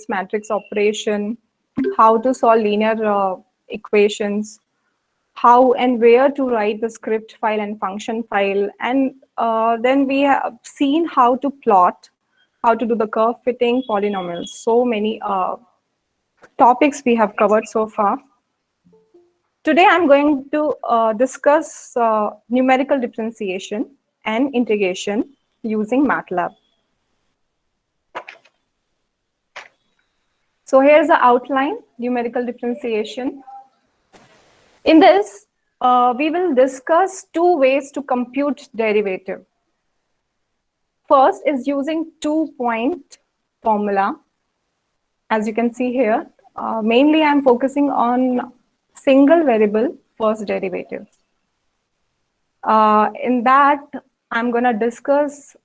matrix operation, how to solve linear equations, how and where to write the script file and function file, and then we have seen how to plot, how to do the curve fitting, polynomials. So many topics we have covered so far. Today I'm going to discuss numerical differentiation and integration using MATLAB. So here's the outline: numerical differentiation. In this, we will discuss two ways to compute derivative. First is using two-point formula. As you can see here, mainly I'm focusing on single variable first derivative. In that, I'm going to discuss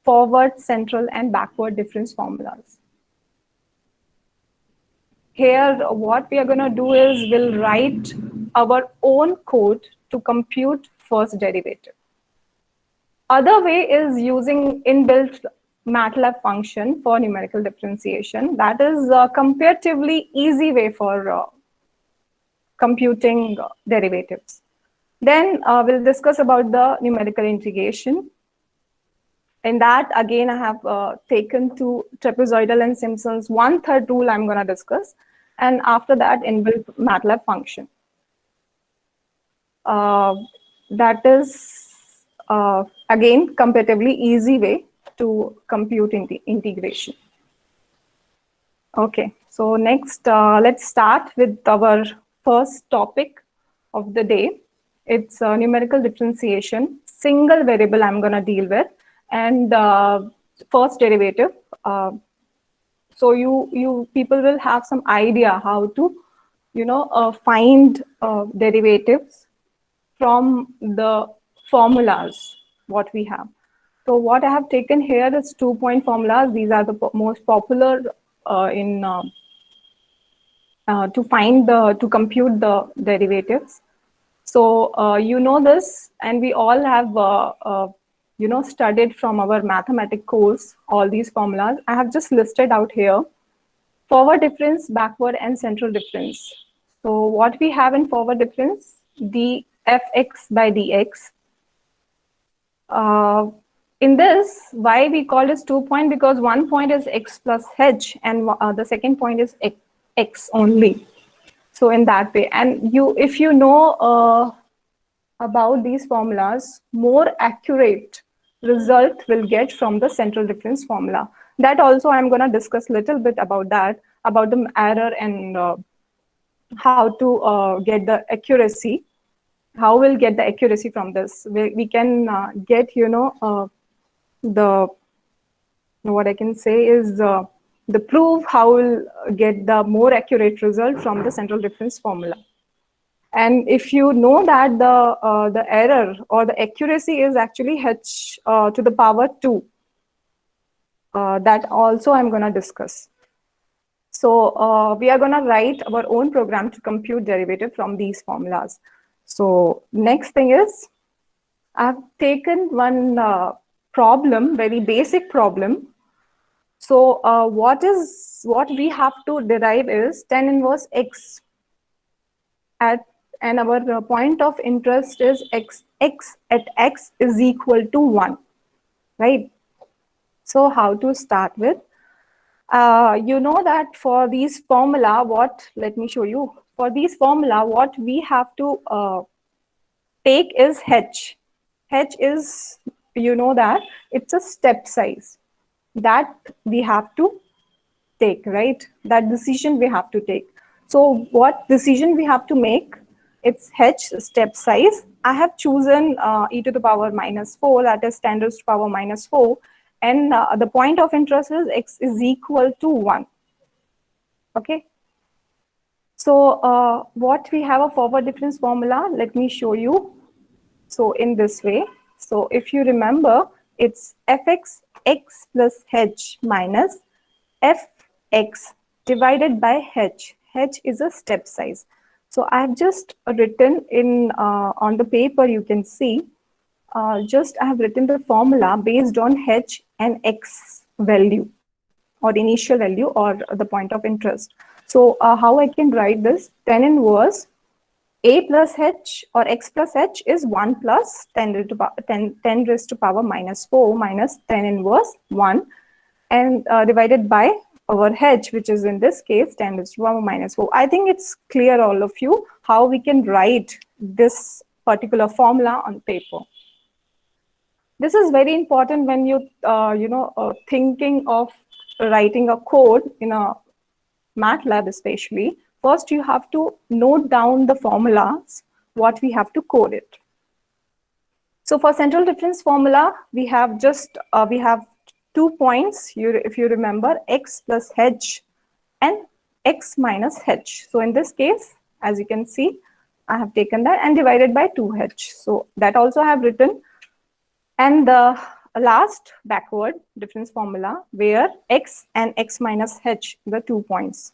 forward, central, and backward difference formulas. Here, what we are going to do is we'll write our own code to compute first derivative. Other way is using inbuilt MATLAB function for numerical differentiation. That is a comparatively easy way for computing derivatives. Then we'll discuss about the numerical integration. In that, again, I have taken two trapezoidal and Simpson's 1/3 rule I'm going to discuss. And after that, inbuilt MATLAB function. That is, again, comparatively easy way to compute integration. Okay, so next, let's start with our first topic of the day. It's numerical differentiation, single variable I'm going to deal with, and first derivative. So you people will have some idea how to, find derivatives from the formulas what we have. So what I have taken here is 2-point formulas. These are the most popular to compute the derivatives. So you know this, and we all have studied from our mathematics course all these formulas. I have just listed out here: forward difference, backward, and central difference. So what we have in forward difference, dfx by dx. In this, why we call this 2-point? Because one point is x plus h, and the second point is x only. So in that way, and if you know about these formulas, more accurate result will get from the central difference formula. That also I'm going to discuss a little bit about that, about the error and how to get the accuracy. How we'll get the accuracy from this? We can get, what I can say is the proof how we'll get the more accurate result from the central difference formula. And if you know that the error or the accuracy is actually h to the power 2, that also I'm going to discuss. So we are going to write our own program to compute derivative from these formulas. So next thing is, I've taken one problem, very basic problem. So what we have to derive is tan inverse x and our point of interest is x at x is equal to 1, right? So how to start with? You know that for these formula, let me show you. For these formula, what we have to take is h. H is, you know that, it's a step size. That we have to take, right? That decision we have to take. So what decision we have to make? It's h step size. I have chosen e to the power -4, that is 10 raised to the power -4. And the point of interest is x is equal to 1. Okay. So what we have a forward difference formula, let me show you. So in this way, so if you remember, it's fx x plus h minus fx divided by h. H is a step size. So I have just written in on the paper, you can see, I have written the formula based on h and x value. or initial value or the point of interest. So how I can write this? Tan inverse a plus h or x plus h is 1 plus 10 raised to power minus 4 minus tan inverse 1 and divided by our h, which is in this case 10 raised to power minus 4. I think it's clear, all of you, how we can write this particular formula on paper. This is very important when you thinking of writing a code in a MATLAB especially. First, you have to note down the formulas, what we have to code it. So for central difference formula, we have just, we have 2 points, if you remember, x plus h and x minus h. So in this case, as you can see, I have taken that and divided by 2h. So that also I have written. And the last backward difference formula where x and x minus h, the 2 points,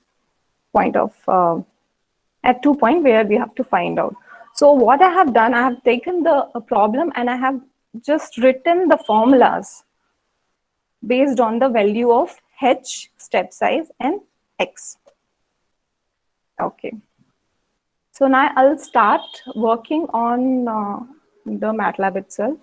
at 2 point where we have to find out. So what I have done, I have taken the problem and I have just written the formulas based on the value of h, step size, and x. Okay. So now I'll start working on the MATLAB itself.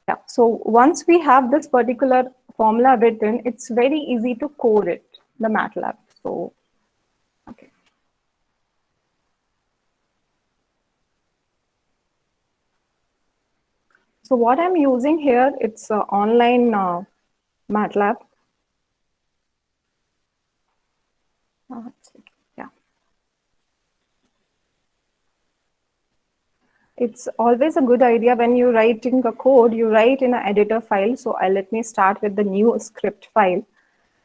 Yeah. So once we have this particular formula written, it's very easy to code it, the MATLAB. So, okay. So what I'm using here, it's online MATLAB. Yeah. It's always a good idea when you're writing a code, you write in an editor file. So let me start with the new script file.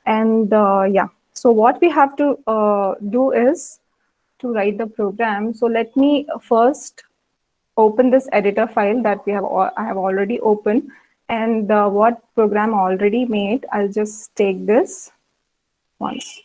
And yeah, so what we have to do is to write the program. So let me first open this editor file that I have already opened, and what program I already made. I'll just take this once.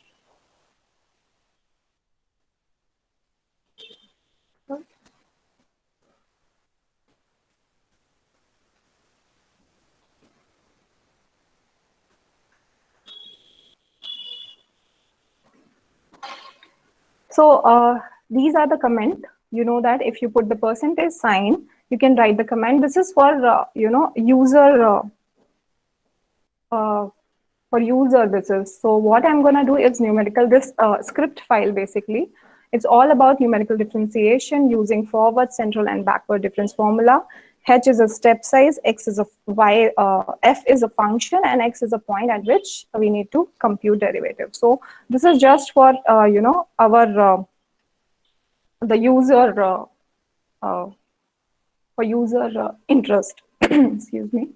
So these are the comment. You know that if you put the percentage sign, you can write the comment. This is for user. For user, this is. So what I'm going to do is numerical. This script file basically, it's all about numerical differentiation using forward, central, and backward difference formula. H is a step size, x is a y, f is a function, and x is a point at which we need to compute derivative. So this is just for our the user for user interest. Excuse me.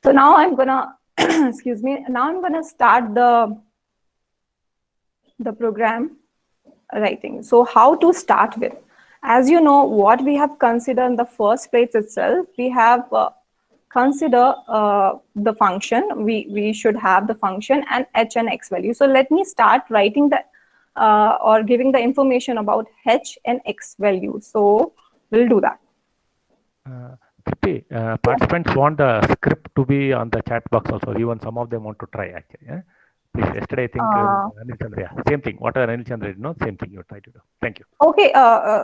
So now I'm gonna excuse me. Now I'm gonna start the program writing. So how to start with? As you know, what we have considered in the first place itself, we have consider the function. We should have the function and h and x value. So let me start writing the or giving the information about h and x value. So we'll do that. Participants want the script to be on the chat box also. Even some of them want to try actually. Yeah? Please, yesterday I think Anil Chandra, same thing. Whatever Anil Chandra did, no, same thing you try to do. Thank you. Okay.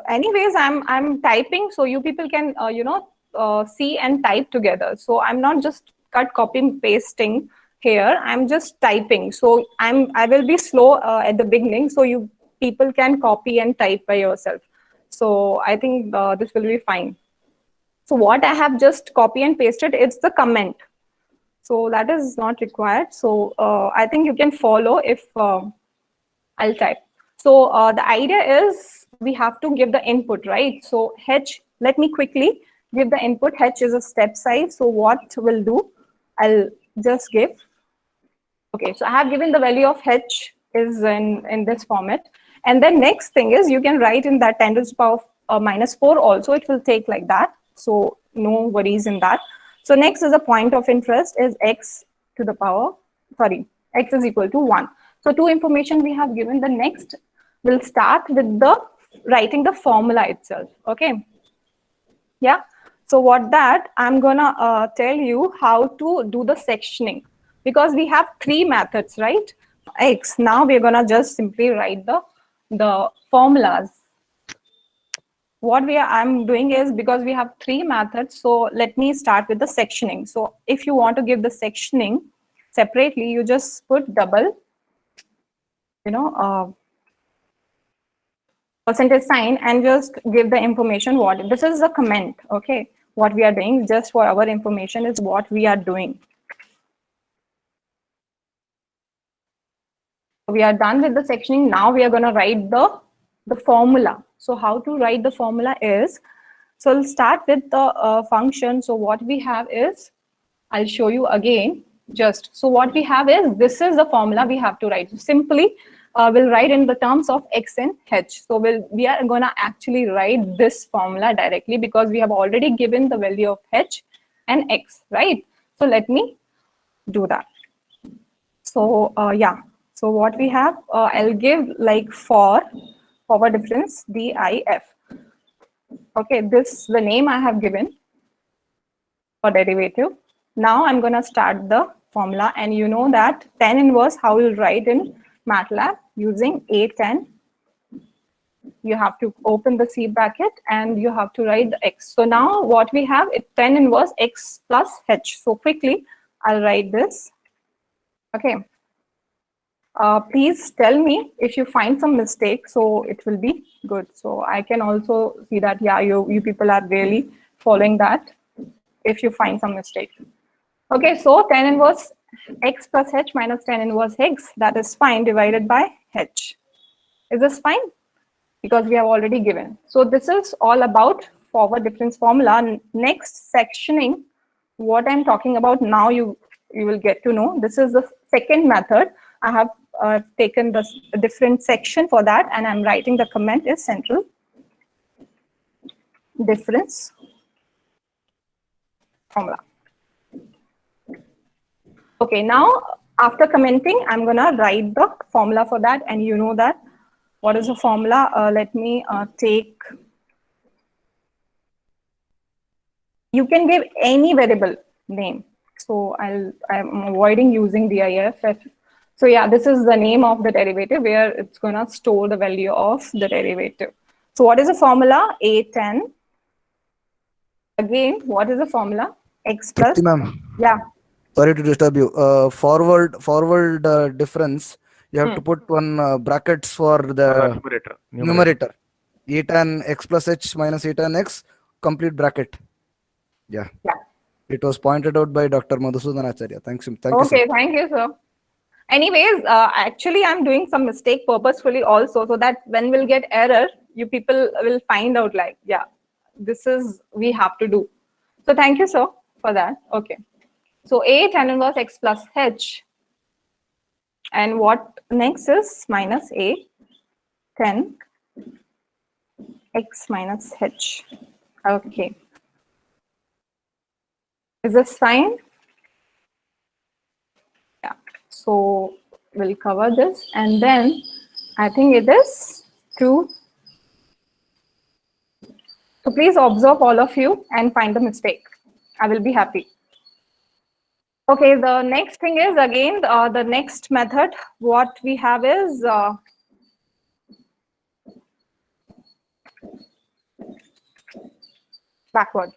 Anyways, I'm typing, so you people can see and type together. So I'm not just copy and pasting here. I'm just typing. So I will be slow at the beginning, so you people can copy and type by yourself. So I think this will be fine. So what I have just copy and pasted, it's the comment. So that is not required. So I think you can follow if I'll type. So the idea is we have to give the input, right? So h, let me quickly give the input. H is a step size. So what we'll do, I'll just give. Okay, so I have given the value of h is in this format. And then next thing is you can write in that 10 to the power minus 4 also. It will take like that. So no worries in that. So next is a point of interest is x to the power, sorry, x is equal to 1. So two information we have given. The next will start with the writing the formula itself. Okay. Yeah. So what that, I'm gonna tell you how to do the sectioning, because we have three methods, right? X. Now we're gonna just simply write the formulas. What I'm doing is, because we have three methods, so let me start with the sectioning. So if you want to give the sectioning separately, you just put double, percentage sign, and just give the information what this is a comment. Okay, what we are doing just for our information is what we are doing. We are done with the sectioning. Now we are going to write the formula. So how to write the formula is, so we'll start with the function. So what we have is, I'll show you again. Just so what we have is, this is the formula we have to write. So simply we'll write in the terms of x and h. So we are going to actually write this formula directly, because we have already given the value of h and x, right? So let me do that. So yeah, so what we have, I'll give like for forward difference DIF. Okay, this is the name I have given for derivative. Now I'm going to start the formula, and you know that tan inverse, how we'll write in MATLAB using A10. You have to open the C bracket and you have to write the x. So now what we have is tan inverse x plus h. So quickly I'll write this. Okay. Please tell me if you find some mistake, so it will be good. So I can also see that, yeah, you people are really following that. If you find some mistake. Okay, so tan inverse x plus h minus tan inverse x, that is fine, divided by h. Is this fine? Because we have already given. So this is all about forward difference formula. Next sectioning, what I'm talking about now, you will get to know. This is the second method. I have taken the different section for that, and I'm writing the comment is central difference formula. Okay, now after commenting, I'm gonna write the formula for that, and you know that. What is the formula? Let me take. You can give any variable name. So I'm avoiding using DIF. So yeah, this is the name of the derivative where it's gonna store the value of the derivative. So what is the formula? A10. Again, what is the formula? X plus. Yeah. Sorry to disturb you. Forward difference. You have to put one brackets for the numerator. E tan x plus h minus e tan x, complete bracket. Yeah. It was pointed out by Dr. Madhusudan Acharya. Thank you. Okay, thank you, sir. Anyways, actually, I'm doing some mistake purposefully also, so that when we'll get error, you people will find out like, yeah, this is we have to do. So thank you, sir, for that. Okay. So A tan inverse x plus h. And what next is minus A tan x minus h. Okay. Is this fine? Yeah. So we'll cover this, and then I think it is 2. So please observe all of you and find the mistake. I will be happy. Okay, the next thing is again the next method. What we have is backward.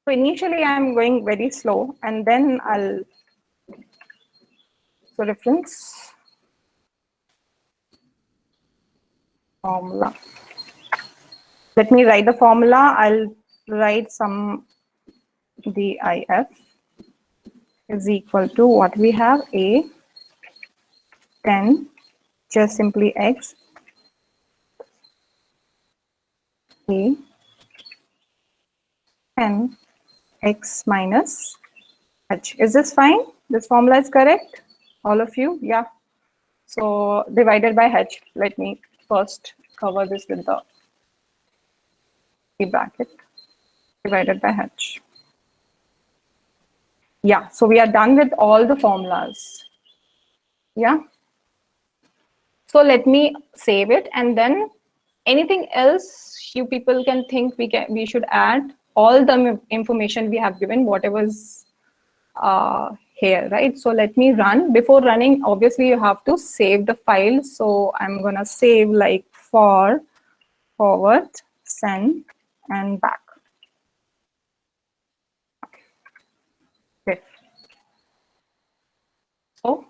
So initially I'm going very slow, and then I'll, so reference formula. Let me write the formula. I'll write some DIF is equal to what we have, A 10, just simply x, A 10 x minus h. Is this fine? This formula is correct? All of you? Yeah. So divided by h. Let me first cover this with the bracket. Divided by h. Yeah, so we are done with all the formulas. Yeah. So let me save it, and then Anything else you people can think we should add? All the information we have given, whatever's here, right? So let me run. Before running, obviously you have to save the file. So I'm gonna save like for, forward, send, and back. Okay. So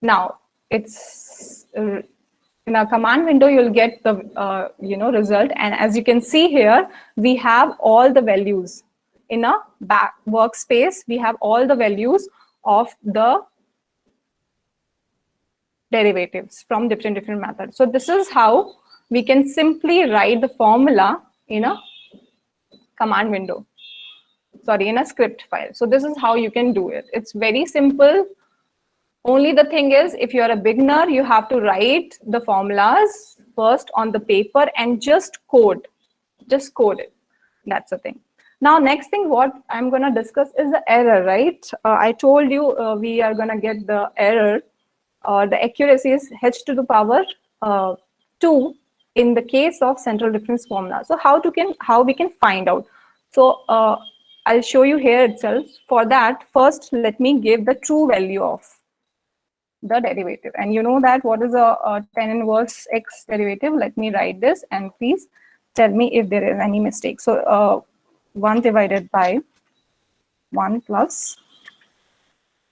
now it's in a command window, you'll get the result, and as you can see here, we have all the values in a back workspace. We have all the values of the derivatives from different methods. So this is how we can simply write the formula in a command window, sorry, in a script file. So this is how you can do it. It's very simple. Only the thing is, if you're a beginner, you have to write the formulas first on the paper and just code it. That's the thing. Now, next thing what I'm going to discuss is the error, right? I told you we are going to get the error, the accuracy is h to the power 2 in the case of central difference formula. So how we can find out? So I'll show you here itself. For that, first let me give the true value of the derivative, and you know that what is a tan inverse x derivative. Let me write this, and please tell me if there is any mistake. So 1 divided by 1 plus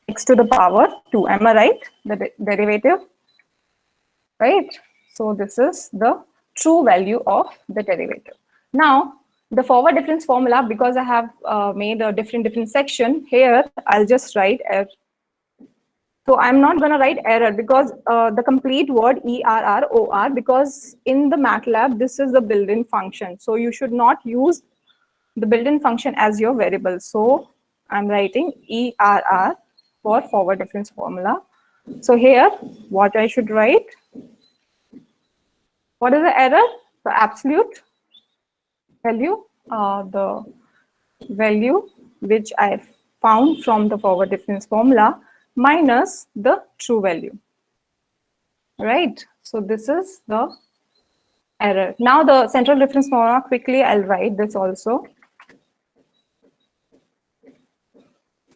x to the power 2. Am I right? The derivative, right? So this is the true value of the derivative. Now the forward difference formula, because I have made a different section here, I'll just write f. So I'm not going to write error because the complete word ERROR, because in the MATLAB, this is the built-in function. So you should not use the built-in function as your variable. So I'm writing ERR for forward difference formula. So here, what I should write? What is the error? The absolute value, the value which I found from the forward difference formula, minus the true value, right? So this is the error. Now the central difference formula, quickly I'll write this also.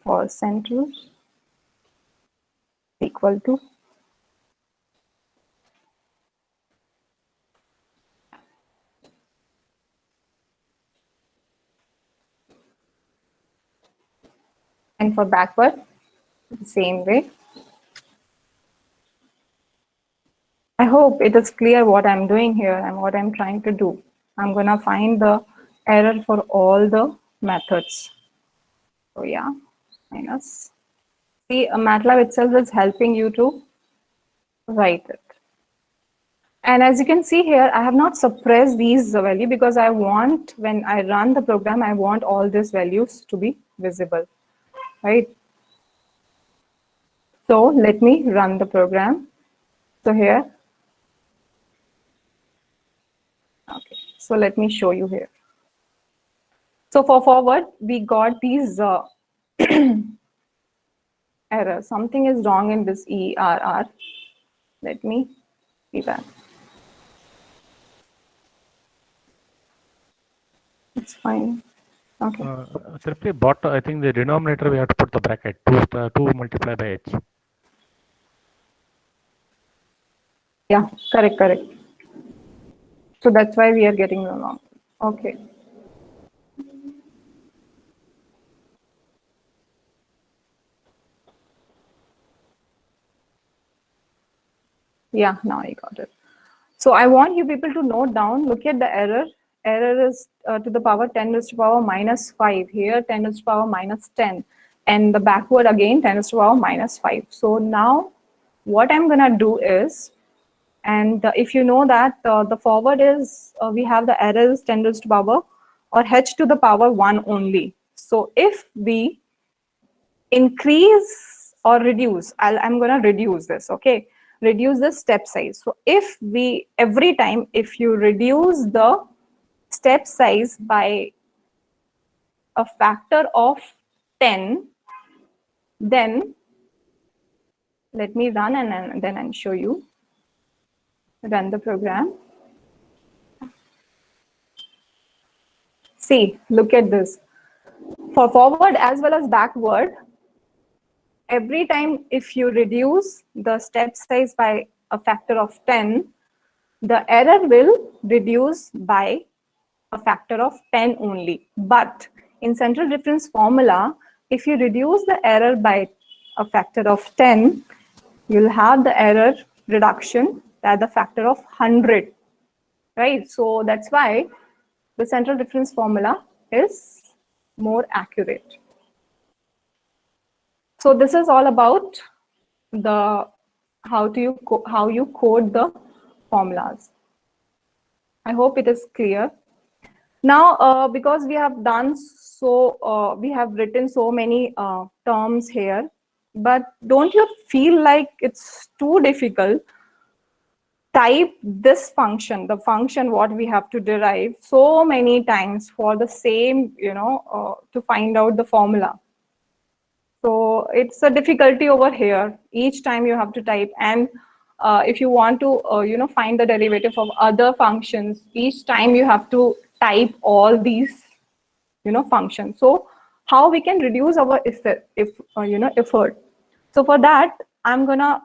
For central equal to and for backward the same way. I hope it is clear what I'm doing here and what I'm trying to do. I'm gonna find the error for all the methods. So yeah, minus. See, MATLAB itself is helping you to write it. And as you can see here, I have not suppressed these values because I want, when I run the program, I want all these values to be visible, right? So let me run the program. So here, okay, so let me show you here. So for forward, we got these errors. Something is wrong in this ERR. Let me see that. It's fine. Okay. Simply bought, I think the denominator we have to put the bracket 2 multiplied by h. Yeah, correct. So that's why we are getting the wrong. Okay. Yeah, now I got it. So I want you people to note down, look at the error. Error is to the power 10 raised to the power minus 5. Here 10 raised to the power minus 10. And the backward again 10 raised to the power minus 5. So now what I'm going to do is, and if you know that the forward is, we have the error is 10 raised to the power or h to the power 1 only. So if we increase or reduce, I'm going to reduce this, okay? Reduce the step size. So if we, every time, if you reduce the step size by a factor of 10, then let me run and then I'll show you. run the program. See, look at this. For forward as well as backward, every time if you reduce the step size by a factor of 10, the error will reduce by a factor of 10 only. But in central difference formula, if you reduce the error by a factor of 10, you'll have the error reduction at the factor of 100, right? So that's why the central difference formula is more accurate. So this is all about the how you code the formulas. I hope it is clear. Now, because we have done so, we have written so many terms here, but don't you feel like it's too difficult? Type this function, the function what we have to derive so many times for the same, to find out the formula. So it's a difficulty over here. Each time you have to type, and if you want to, find the derivative of other functions, each time you have to type all these, functions. So how we can reduce our effort? So for that, I'm gonna,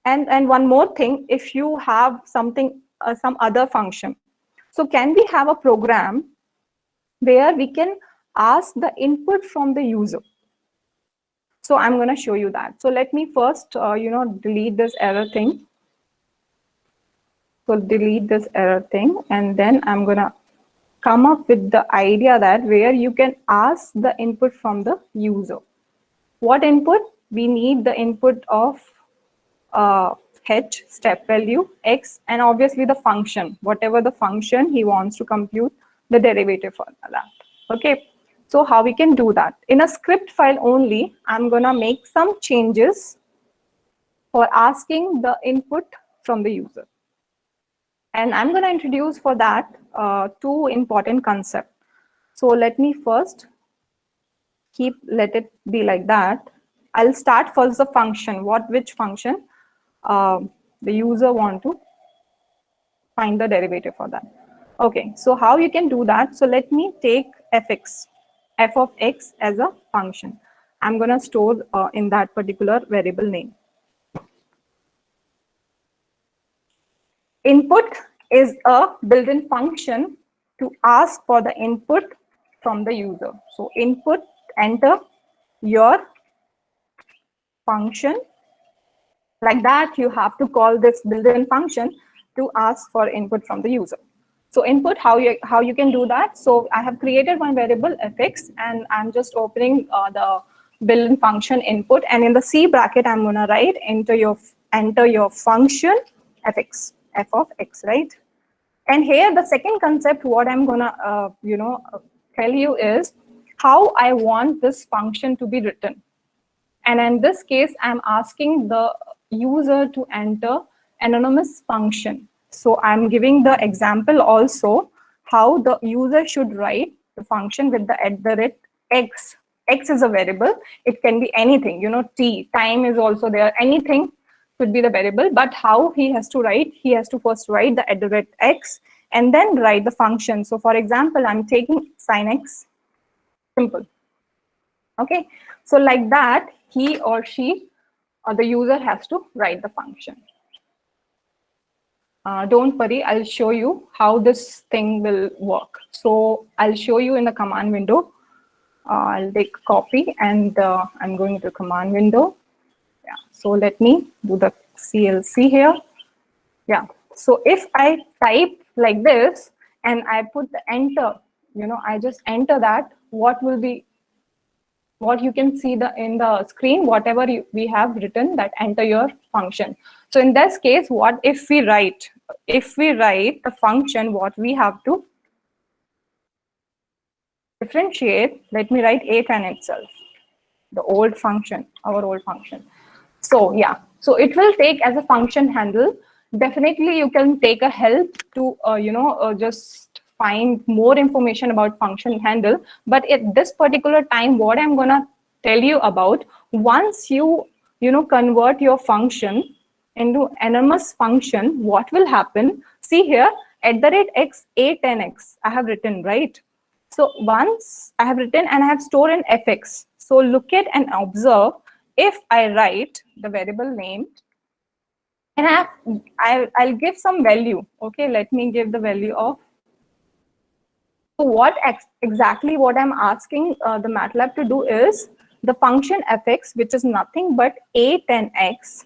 and one more thing, if you have something, some other function, so can we have a program where we can ask the input from the user? So I'm going to show you that. So let me first, delete this error thing. So delete this error thing, and then I'm going to come up with the idea that where you can ask the input from the user. What input? We need the input of h, step value, x, and obviously the function, whatever the function he wants to compute the derivative for that. Okay. So how we can do that? In a script file only, I'm gonna make some changes for asking the input from the user. And I'm gonna introduce for that two important concepts. So let me first let it be like that. I'll start first the function, which function the user want to find the derivative for that. Okay, so how you can do that? So let me take f of x as a function. I'm going to store in that particular variable name. Input is a built-in function to ask for the input from the user. So input, enter your function. Like that, you have to call this built-in function to ask for input from the user. So input, how you can do that? So I have created one variable fx, and I'm just opening the built-in function input, and in the C bracket, I'm gonna write enter your function fx, f of x, right? And here the second concept, what I'm gonna tell you is how I want this function to be written. And in this case, I'm asking the user to enter anonymous function. So I'm giving the example also how the user should write the function with the @x. X is a variable. It can be anything, t, time is also there. Anything could be the variable, but how he has to write, he has to first write the @x and then write the function. So for example, I'm taking sin x, simple. Okay, so like that, he or she or the user has to write the function. Don't worry, I'll show you how this thing will work. So I'll show you in the command window. I'll take copy and I'm going to command window. Yeah. So let me do the CLC here. Yeah. So if I type like this and I put the enter, I just enter that, what you can see in the screen, whatever we have written, that enter your function. So in this case, what if we write the function, what we have to differentiate, let me write a10 itself, the old function, our old function. So yeah, so it will take as a function handle. Definitely you can take a help to just find more information about function handle, but at this particular time, what I'm gonna tell you about, once you convert your function into enormous function, what will happen? See here, at the rate x a10x, I have written, right? So once I have written and I have stored in fx. So look at and observe, if I write the variable name and I'll give some value. Okay, let me give the value of. So what exactly what I'm asking the MATLAB to do is the function fx, which is nothing but a10x.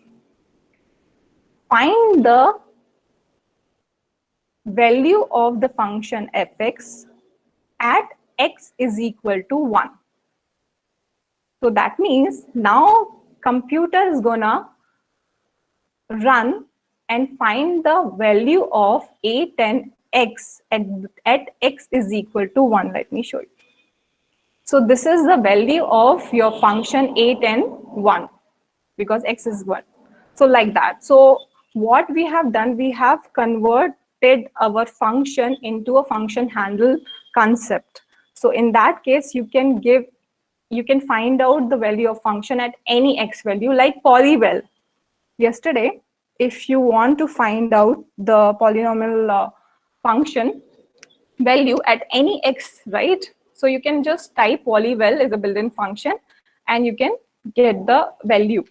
Find the value of the function fx at x is equal to 1. So that means now computer is gonna run and find the value of a10x at x is equal to 1. Let me show you. So this is the value of your function a10 1 because x is 1. So like that. So what we have done, we have converted our function into a function handle concept. So in that case, you can find out the value of function at any x value, like polyval. Yesterday, if you want to find out the polynomial function value at any x, right? So you can just type polyval as a built-in function and you can get the value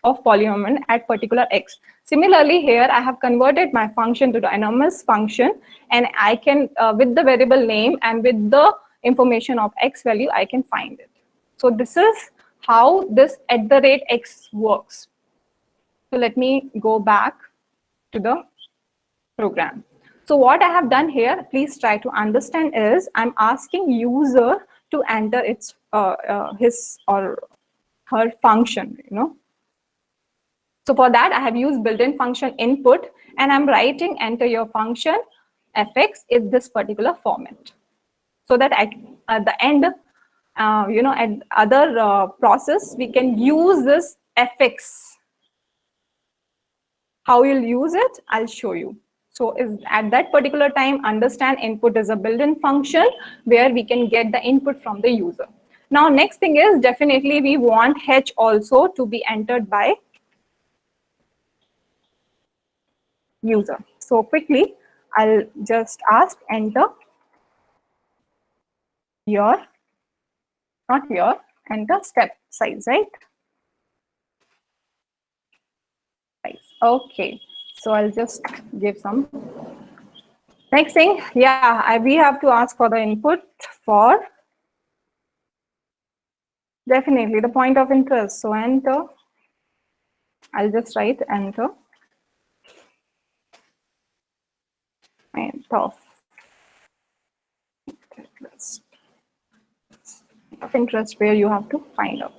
of polynomial at particular x. Similarly, here I have converted my function to the enormous function, and I can, with the variable name and with the information of x value, I can find it. So this is how this at the rate x works. So let me go back to the program. So what I have done here, please try to understand, is I'm asking user to enter its his or her function, you know. So for that, I have used built-in function input, and I'm writing enter your function fx in this particular format, so that at the end, you know, at other process, we can use this fx. How you'll use it, I'll show you. So at that particular time, understand input is a built-in function where we can get the input from the user. Now, next thing is definitely we want h also to be entered by user. So quickly, I'll just ask enter your, not your, enter step size, right? Size. Okay. So I'll just give some. Next thing, yeah, we have to ask for the input for definitely the point of interest. So enter. I'll just write enter. Of interest where you have to find out.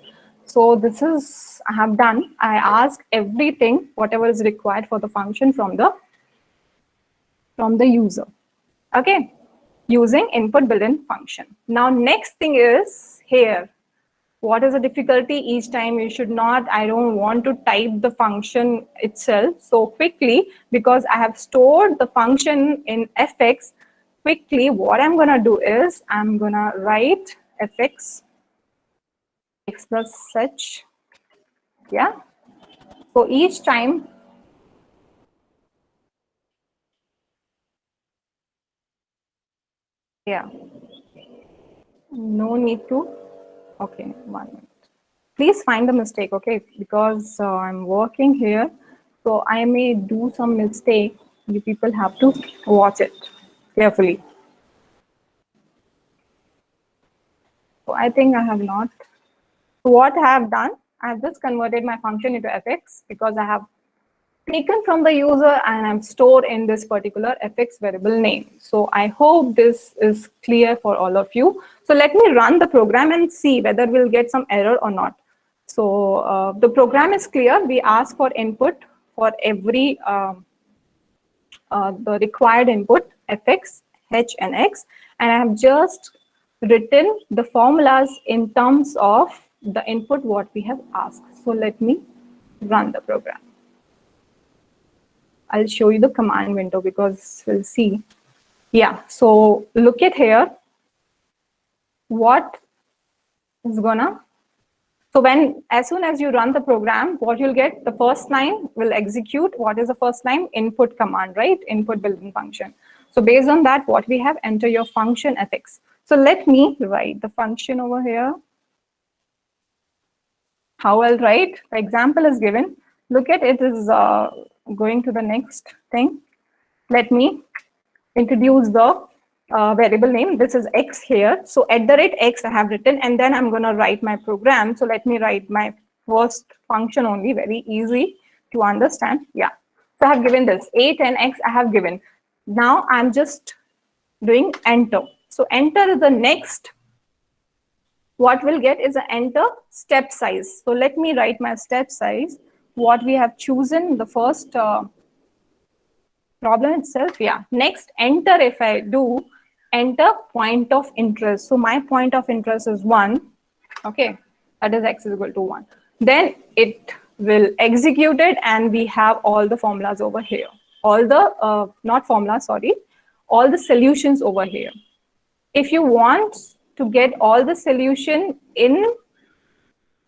So this is I have done. I ask everything whatever is required for the function from the user. Okay, using input built-in function. Now next thing is here. What is the difficulty? Each time you should not, I don't want to type the function itself so quickly because I have stored the function in fx. Quickly, what I'm gonna do is I'm gonna write fx x plus h. Yeah. So each time yeah. No need to. Okay, 1 minute. Please find the mistake, okay? Because I'm working here, so I may do some mistake. You people have to watch it carefully. So I think I have not. So what I have done, I have just converted my function into fx because I have taken from the user and I'm stored in this particular fx variable name. So I hope this is clear for all of you. So let me run the program and see whether we'll get some error or not. So the program is clear. We ask for input for every the required input fx, h, and x, and I have just written the formulas in terms of the input what we have asked. So let me run the program. I'll show you the command window because we'll see. Yeah, so look at here. What is gonna So as soon as you run the program, what you'll get, the first line will execute. What is the first line? Input command, right? Input built-in function. So based on that, what we have, enter your function fx. So let me write the function over here. How I'll write? The example is given. Look at it is going to the next thing. Let me introduce the variable name. This is x here. So @x I have written, and then I'm going to write my program. So let me write my first function only, very easy to understand. Yeah. So I have given this 8 and x I have given. Now I'm just doing enter. So enter is the next. What we'll get is an enter step size. So let me write my step size. What we have chosen, the first problem itself, yeah. Next, enter, if I do, enter point of interest. So my point of interest is 1. Okay, that is x is equal to 1. Then it will execute it, and we have all the formulas over here. All the, not formulas, sorry, all the solutions over here. If you want to get all the solution in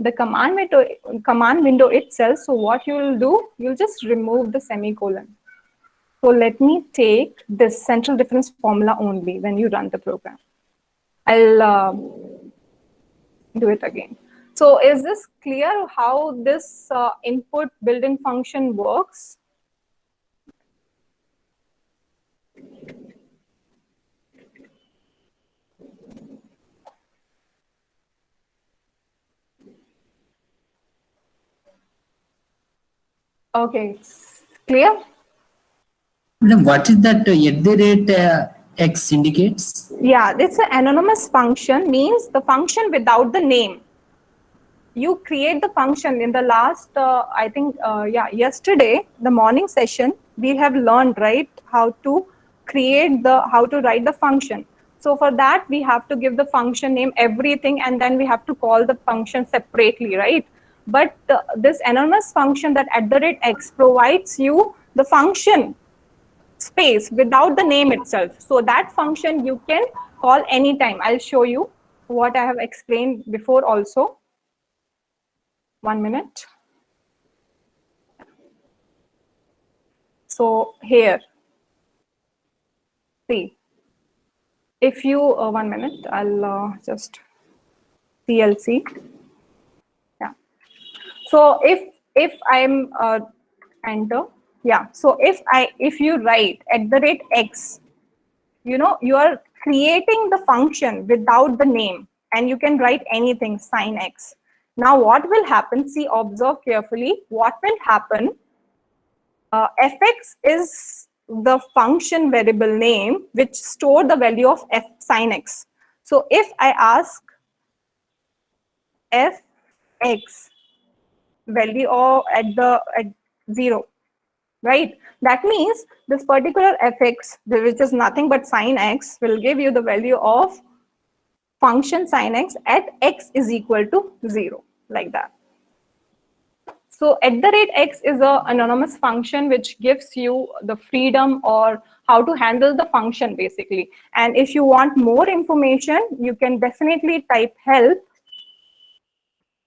the command window itself, so what you will do, you'll just remove the semicolon. So let me take this central difference formula only when you run the program. I'll do it again. So is this clear how this input built-in function works? Okay, clear? Madam, what is that x indicates? Yeah, it's an anonymous function, means the function without the name. You create the function in the last, I think, yesterday, the morning session, we have learned, right, how to write the function. So for that, we have to give the function name, everything, and then we have to call the function separately, right? But this anonymous function that @x provides you the function space without the name itself. So that function you can call anytime. I'll show you what I have explained before also. 1 minute. So here, see, if you, 1 minute, I'll just CLC. Yeah. So if I'm enter, yeah. So if you write @x, you know, you are creating the function without the name, and you can write anything, sin x. Now what will happen? See, observe carefully. What will happen? Fx is the function variable name which store the value of f sin x. So if I ask fx value at 0, right? That means this particular fx, which is nothing but sin x, will give you the value of function sin x at x is equal to 0, like that. So @x is an anonymous function which gives you the freedom or how to handle the function basically. And if you want more information, you can definitely type help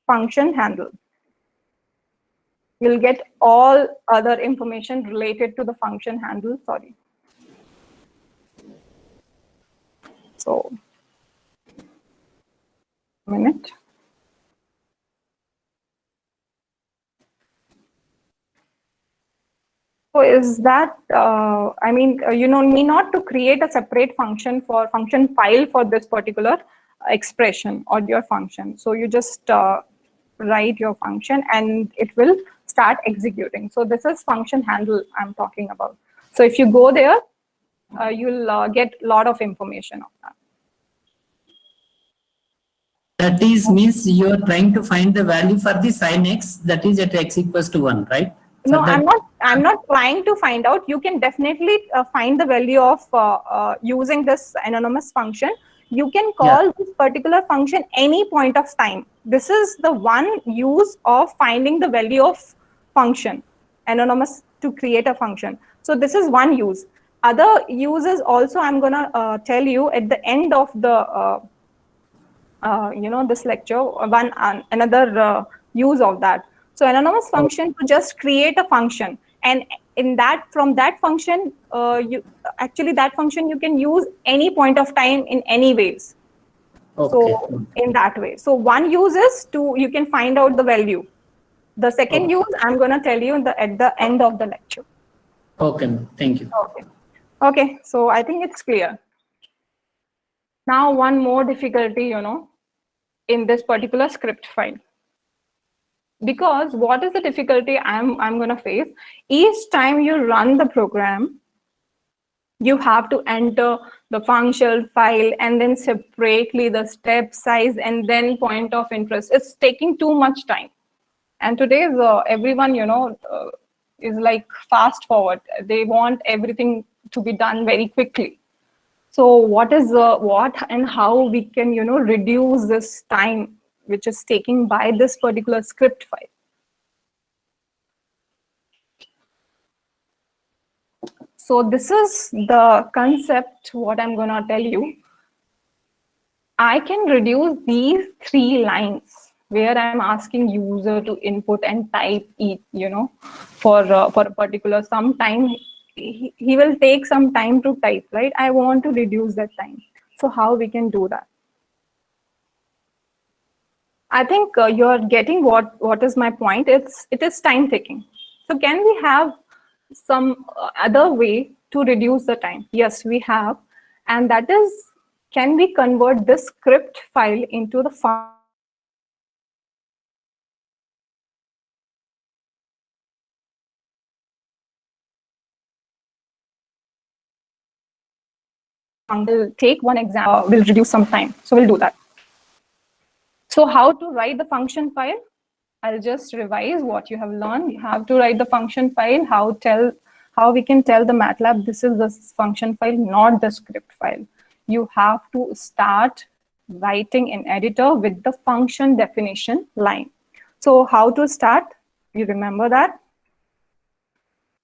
function handle. You'll get all other information related to the function handle, sorry. So, a minute. So is that, I mean, you know, need not to create a separate function file for this particular expression or your function. So you just write your function and it will start executing. So this is function handle I'm talking about. So if you go there, you'll get a lot of information on that. That is means you are trying to find the value for the sin x, that is at x equals to 1, right? No, I'm not trying to find out. You can definitely find the value of using this anonymous function. You can call this particular function any point of time. This is the one use of finding the value of function, anonymous, to create a function. So this is one use. Other uses also I'm gonna tell you at the end of the this lecture, another use of that. So anonymous function to just create a function, and from that function, that function you can use any point of time in any ways. Okay. So in that way, so one use is you can find out the value. The second use I'm going to tell you at the end of the lecture. Okay, thank you. Okay, so I think it's clear. Now one more difficulty, in this particular script file. Because what is the difficulty I'm going to face? Each time you run the program, you have to enter the function file and then separately the step size and then point of interest. It's taking too much time. And today's everyone, is like fast forward. They want everything to be done very quickly. So what and how we can, reduce this time which is taken by this particular script file. So this is the concept, what I'm going to tell you. I can reduce these 3 lines where I'm asking user to input and type each, for a particular some time. He will take some time to type, right? I want to reduce that time. So how we can do that? I think you're getting what is my point. It is time taking. So can we have some other way to reduce the time? Yes, we have. And that is, can we convert this script file into the function will take one example, will reduce some time. So we'll do that. So how to write the function file? I'll just revise what you have learned. You have to write the function file, how we can tell the MATLAB this is the function file, not the script file. You have to start writing in editor with the function definition line. So how to start? You remember that?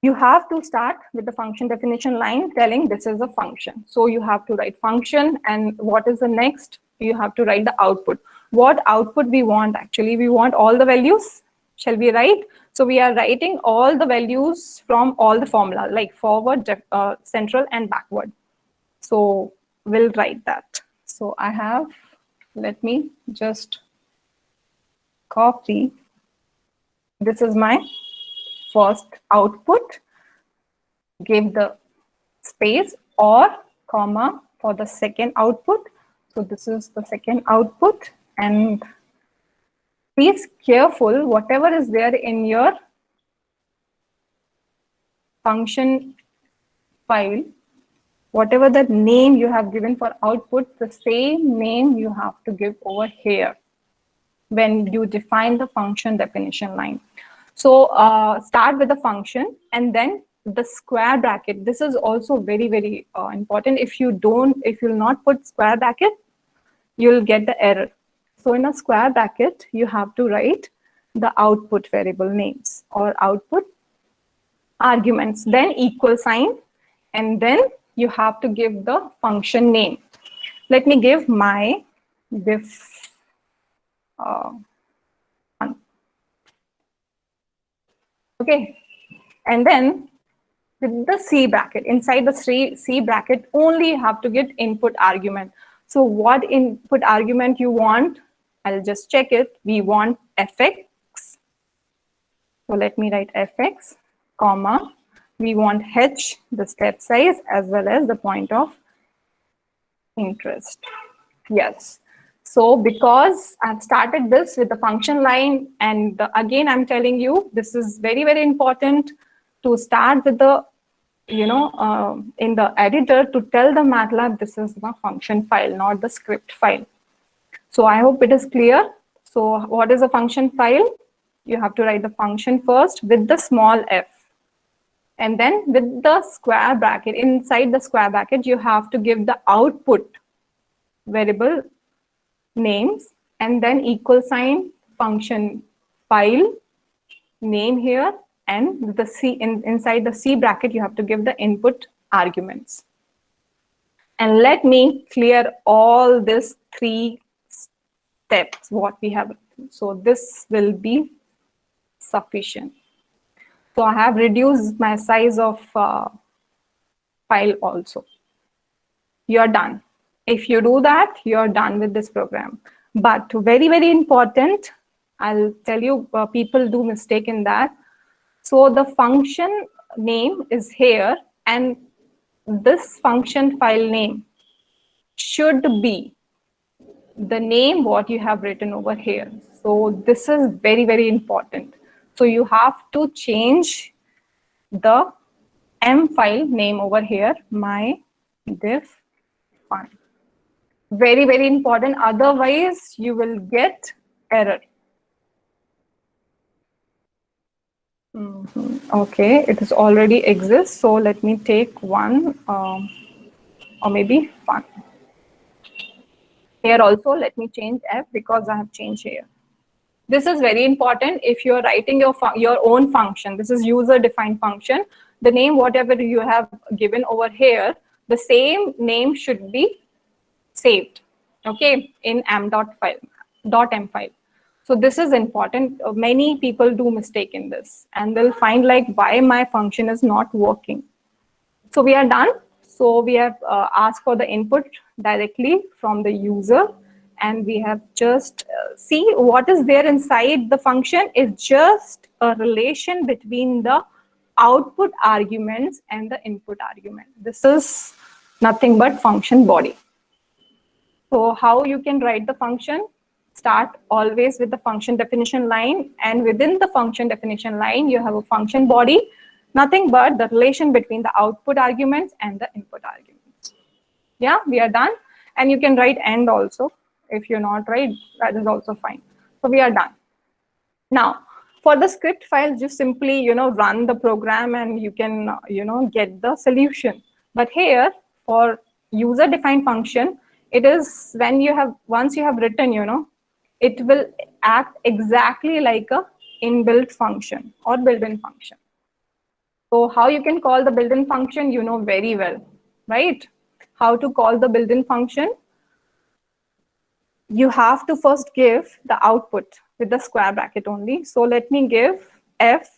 You have to start with the function definition line telling this is a function. So you have to write function, and what is the next? You have to write the output. What output we want? Actually, we want all the values. Shall we write? So we are writing all the values from all the formula, like forward, central, and backward. So we'll write that. So I have, let me just copy. This is my first output. Give the space or comma for the second output. So this is the second output, and please careful, whatever is there in your function file, whatever the name you have given for output, the same name you have to give over here when you define the function definition line. So start with the function and then the square bracket. This is also very, very important. If you'll not put square bracket, you'll get the error. So in a square bracket, you have to write the output variable names or output arguments, then equal sign, and then you have to give the function name. Let me give my diff okay, and then with the C bracket, inside the C bracket, only you have to get input argument. So what input argument you want? I'll just check it. We want fx. So let me write fx, comma. We want h, the step size, as well as the point of interest. Yes. So because I've started this with the function line, and again, I'm telling you, this is very, very important to start with the, in the editor to tell the MATLAB this is the function file, not the script file. So I hope it is clear. So what is a function file? You have to write the function first with the small f. And then with the square bracket, inside the square bracket, you have to give the output variable names, and then equal sign, function file name here, and the C inside the C bracket, you have to give the input arguments. And let me clear all these 3 steps what we have written. So this will be sufficient. So I have reduced my size of file also. You're done. If you do that, you're done with this program. But very, very important, I'll tell you, people do mistake in that. So the function name is here, and this function file name should be the name what you have written over here. So this is very, very important. So you have to change the M file name over here, my diff file. Very, very important. Otherwise, you will get error. Okay, it is already exists. So let me take one or maybe one. Here also, let me change F because I have changed here. This is very important. If you're writing your own function, this is user-defined function. The name, whatever you have given over here, the same name should be saved, okay, in m.m file. So this is important. Many people do mistake in this, and they'll find like why my function is not working. So we are done. So we have asked for the input directly from the user, and we have just see what is there inside the function is just a relation between the output arguments and the input argument. This is nothing but function body. So how you can write the function? Start always with the function definition line, and within the function definition line, you have a function body, nothing but the relation between the output arguments and the input arguments. Yeah, we are done. And you can write end also. If you're not right, that is also fine. So we are done. Now, for the script file, just simply, run the program and you can, get the solution. But here, for user-defined function, it is when once you have written, it will act exactly like a inbuilt function or built-in function. So how you can call the built-in function, you know very well, right? How to call the built-in function? You have to first give the output with the square bracket only. So let me give F,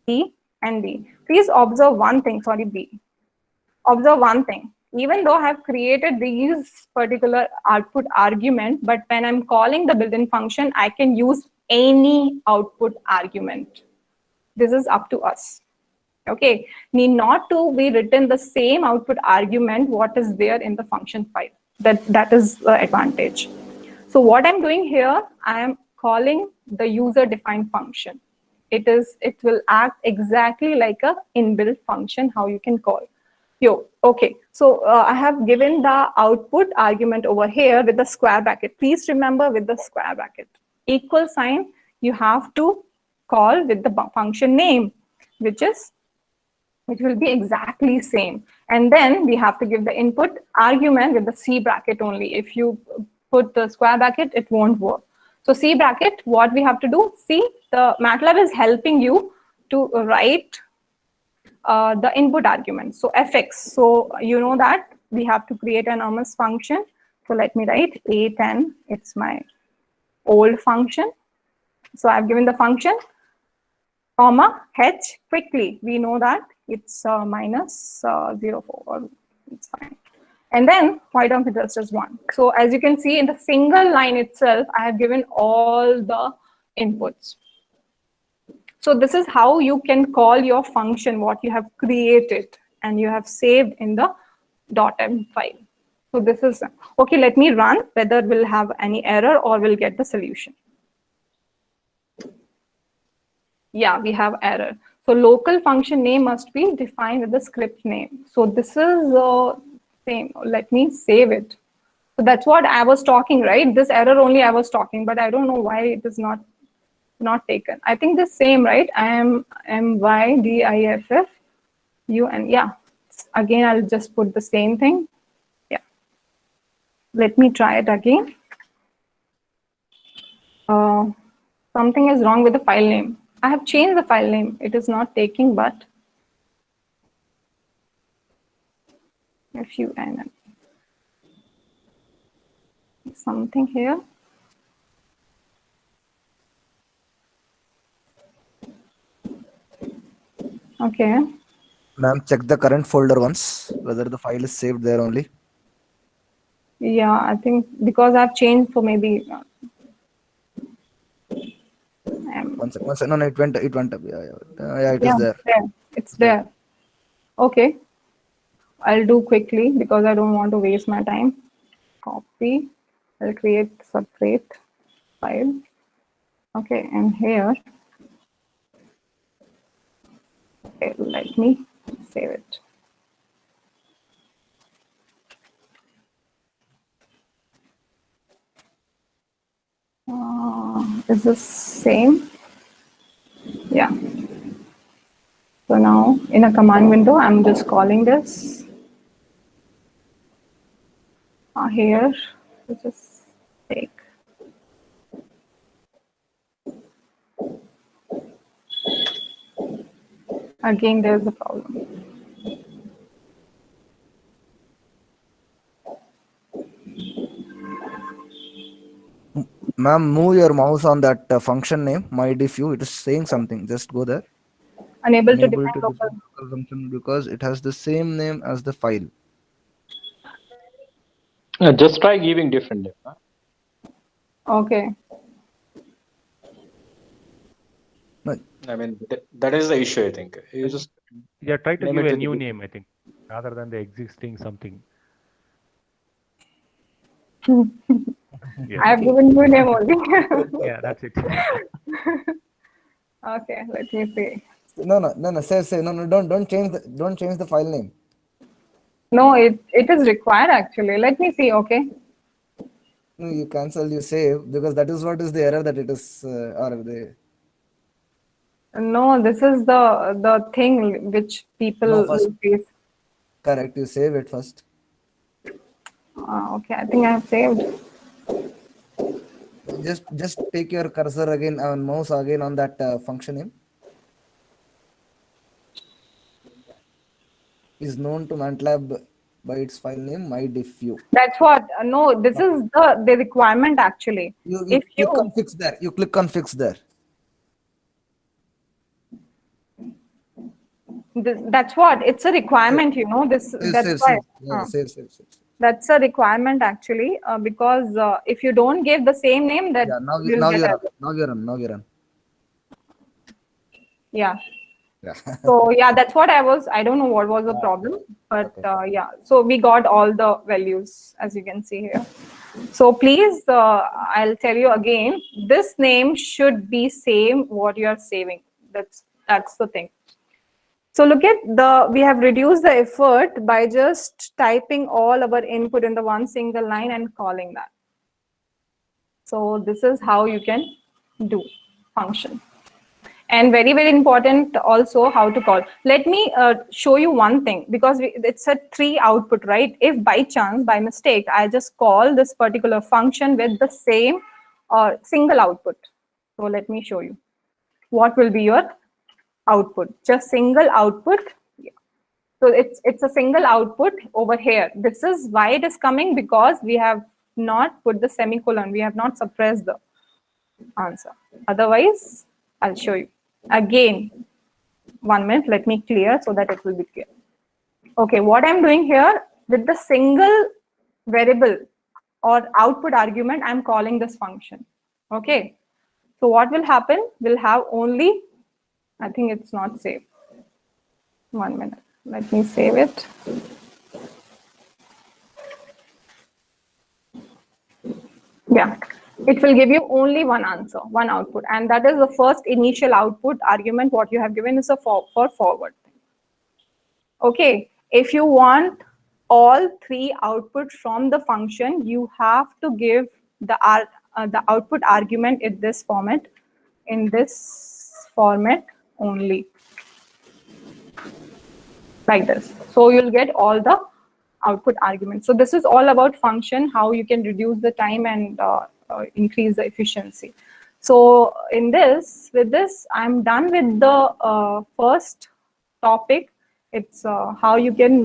E, and B. Please observe one thing, sorry, B. Observe one thing. Even though I have created these particular output argument, but when I'm calling the built-in function, I can use any output argument. This is up to us. Okay, need not to be written the same output argument what is there in the function file. That is the advantage. So what I'm doing here, I am calling the user-defined function. It will act exactly like a inbuilt function, how you can call. Okay, so I have given the output argument over here with the square bracket. Please remember with the square bracket. Equal sign, you have to call with the function name, which will be exactly same. And then we have to give the input argument with the C bracket only. If you put the square bracket, it won't work. So C bracket, what we have to do? See, the MATLAB is helping you to write the input argument. So fx. So you know that we have to create an enormous function. So let me write a10. It's my old function. So I've given the function, comma, h, quickly. We know that it's minus 0.4. It's fine. And then y down with just 1. So as you can see in the single line itself, I have given all the inputs. So this is how you can call your function, what you have created and you have saved in the .m file. So this is, okay, let me run whether we'll have any error or we'll get the solution. Yeah, we have error. So local function name must be defined with the script name. So this is same. Let me save it. So that's what I was talking, right? This error only I was talking, but I don't know why it is not taken. I think the same, right? MYDIFF UN. Yeah. Again, I'll just put the same thing. Yeah. Let me try it again. Something is wrong with the file name. I have changed the file name. It is not taking, but FUN. Something here. Okay. Ma'am, check the current folder once, whether the file is saved there only. Yeah, I think because I've changed for maybe. One second. No, it went up. Yeah, it is Yeah, there. there. It's It's there. there. Okay. I'll do quickly because I don't want to waste my time. Copy. I'll create separate file. Okay, and here. Okay, let me save it. Is this same? Yeah. So now in a command window, I'm just calling this here. Just take. Again, there's a problem. Ma'am, move your mouse on that function name, myDiff. It is saying something. Just go there. Unable to Enable define to local. define local function because it has the same name as the file. Just try giving different name. Huh? Okay. No, I mean, that is the issue, I think. You just try to name give it a with new the- name, I think, rather than the existing something. Yeah. I've given you a name only. Yeah, that's it. Okay, let me see. no. Say. No. Don't change the file name. No, it is required actually. Let me see. Okay. No, you cancel, you save, because that is what is the error that it is, or the. No, this is the thing which people No, first, will face. correct. You save it first. Okay, I think I have saved. Just take your cursor again and mouse again on that function name. Is known to MATLAB by its file name myDiff. That's what. No, this is the requirement actually. You If click you on fix there. You click on fix there. that's what it's a requirement. You know this. That's why. Save. That's a requirement actually because if you don't give the same name, that Yeah. you'll Now get you're on. error. Now you're on. Yeah. Yeah. So yeah, that's what I don't know what was the problem, but yeah, so we got all the values as you can see here. So please, I'll tell you again, this name should be same what you are saving. That's the thing. So look at we have reduced the effort by just typing all our input in the one single line and calling that. So this is how you can do function. And very, very important also how to call. Let me show you one thing because it's a 3 output, right? If by chance, by mistake, I just call this particular function with the same single output. So let me show you. What will be your output? Just single output. Yeah. So it's a single output over here. This is why it is coming because we have not put the semicolon. We have not suppressed the answer. Otherwise, I'll show you. Again, 1 minute, let me clear so that it will be clear. Okay, what I'm doing here with the single variable or output argument, I'm calling this function. Okay, so what will happen? We'll have only, I think it's not saved. 1 minute, let me save it. Yeah. It will give you only one answer, one output, and that is the first initial output argument. What you have given is a for forward. Okay, if you want all 3 outputs from the function, you have to give the output argument in this format only, like this. So you'll get all the output arguments. So this is all about function, how you can reduce the time and increase the efficiency. So with this, I'm done with the first topic. It's how you can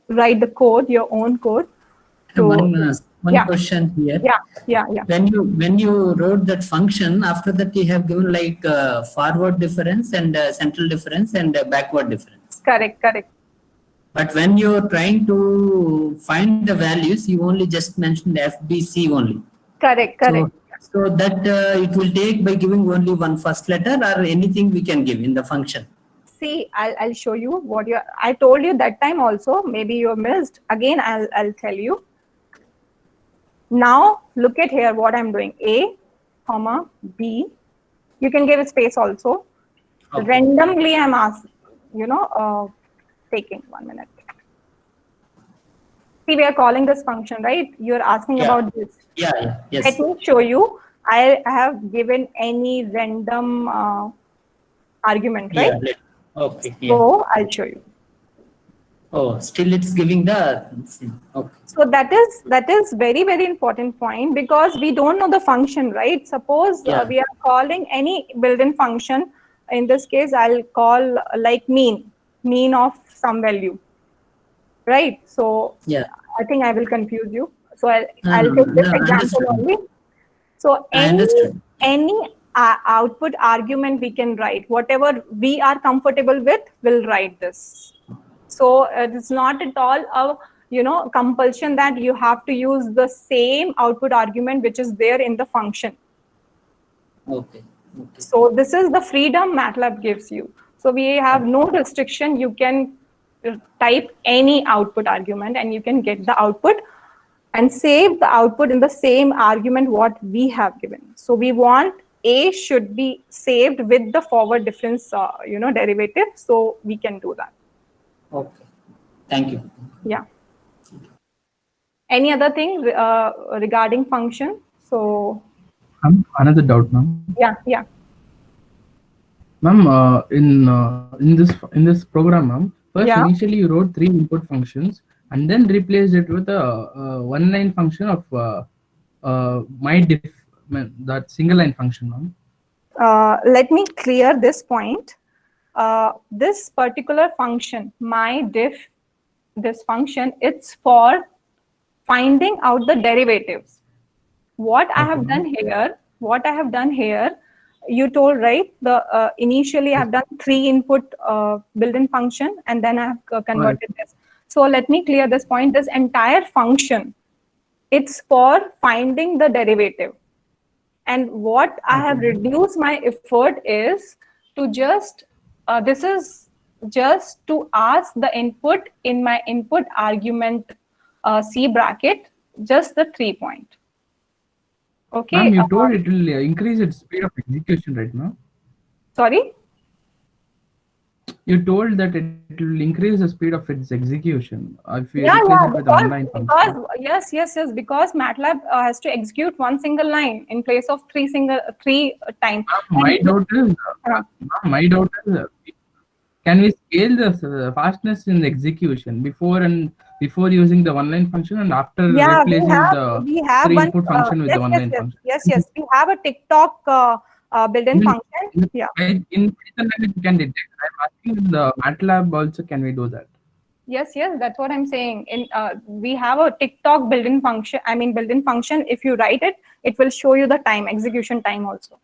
write the code, your own code. One one Yeah. question here. Yeah. When you wrote that function, after that you have given like forward difference and central difference and backward difference. Correct. But when you're trying to find the values, you only just mentioned FBC only. Correct. So that it will take by giving only one first letter or anything we can give in the function. See, I'll show you what I told you that time also. Maybe you missed. Again, I'll tell you. Now look at here what I'm doing. A, comma, B. You can give a space also. Okay. Randomly I'm asking, taking 1 minute. See, we are calling this function, right? You're asking about this. Yeah. Yes. Let me show you. I have given any random argument, right? Yeah. Okay. So I'll show you. Oh, still it's giving the. Okay. So that is very, very important point, because we don't know the function, right? Suppose we are calling any built-in function. In this case, I'll call like mean of some value, right? So yeah, I think I will confuse you. So I'll take this example only. So any output argument we can write, whatever we are comfortable with, we'll write this. So it's not at all a compulsion that you have to use the same output argument which is there in the function. Okay. So this is the freedom MATLAB gives you. So we have no restriction. You can type any output argument and you can get the output and save the output in the same argument what we have given. So we want A should be saved with the forward difference derivative. So we can do that. Okay. Thank you. Yeah. Any other thing regarding function? So another doubt, ma'am. Yeah. Ma'am, in this program, ma'am, first initially you wrote 3 input functions and then replaced it with a one-line function of that single line function, ma'am. Let me clear this point. This particular function, myDiff, this function, it's for finding out the derivatives. What I have done here, you told, right? The initially I have done 3 input built-in function and then I have converted this. So let me clear this point. This entire function, it's for finding the derivative. And what I have reduced my effort is to just, this is just to ask the input in my input argument C bracket, just the 3 point. Okay. Ma'am, you told it will increase its speed of execution right now. Sorry? You told that it will increase the speed of its execution. If you yes, because MATLAB has to execute one single line in place of three times. My doubt is, can we scale the fastness in the execution before using the one-line function and after replacing the 3 input function with the one-line function? Yes, we have a TikTok built-in function. Yeah. In Python language you can detect. I'm asking in the MATLAB also, can we do that? Yes, that's what I'm saying. We have a TikTok built-in function. Built-in function. If you write it, it will show you the time, execution time also.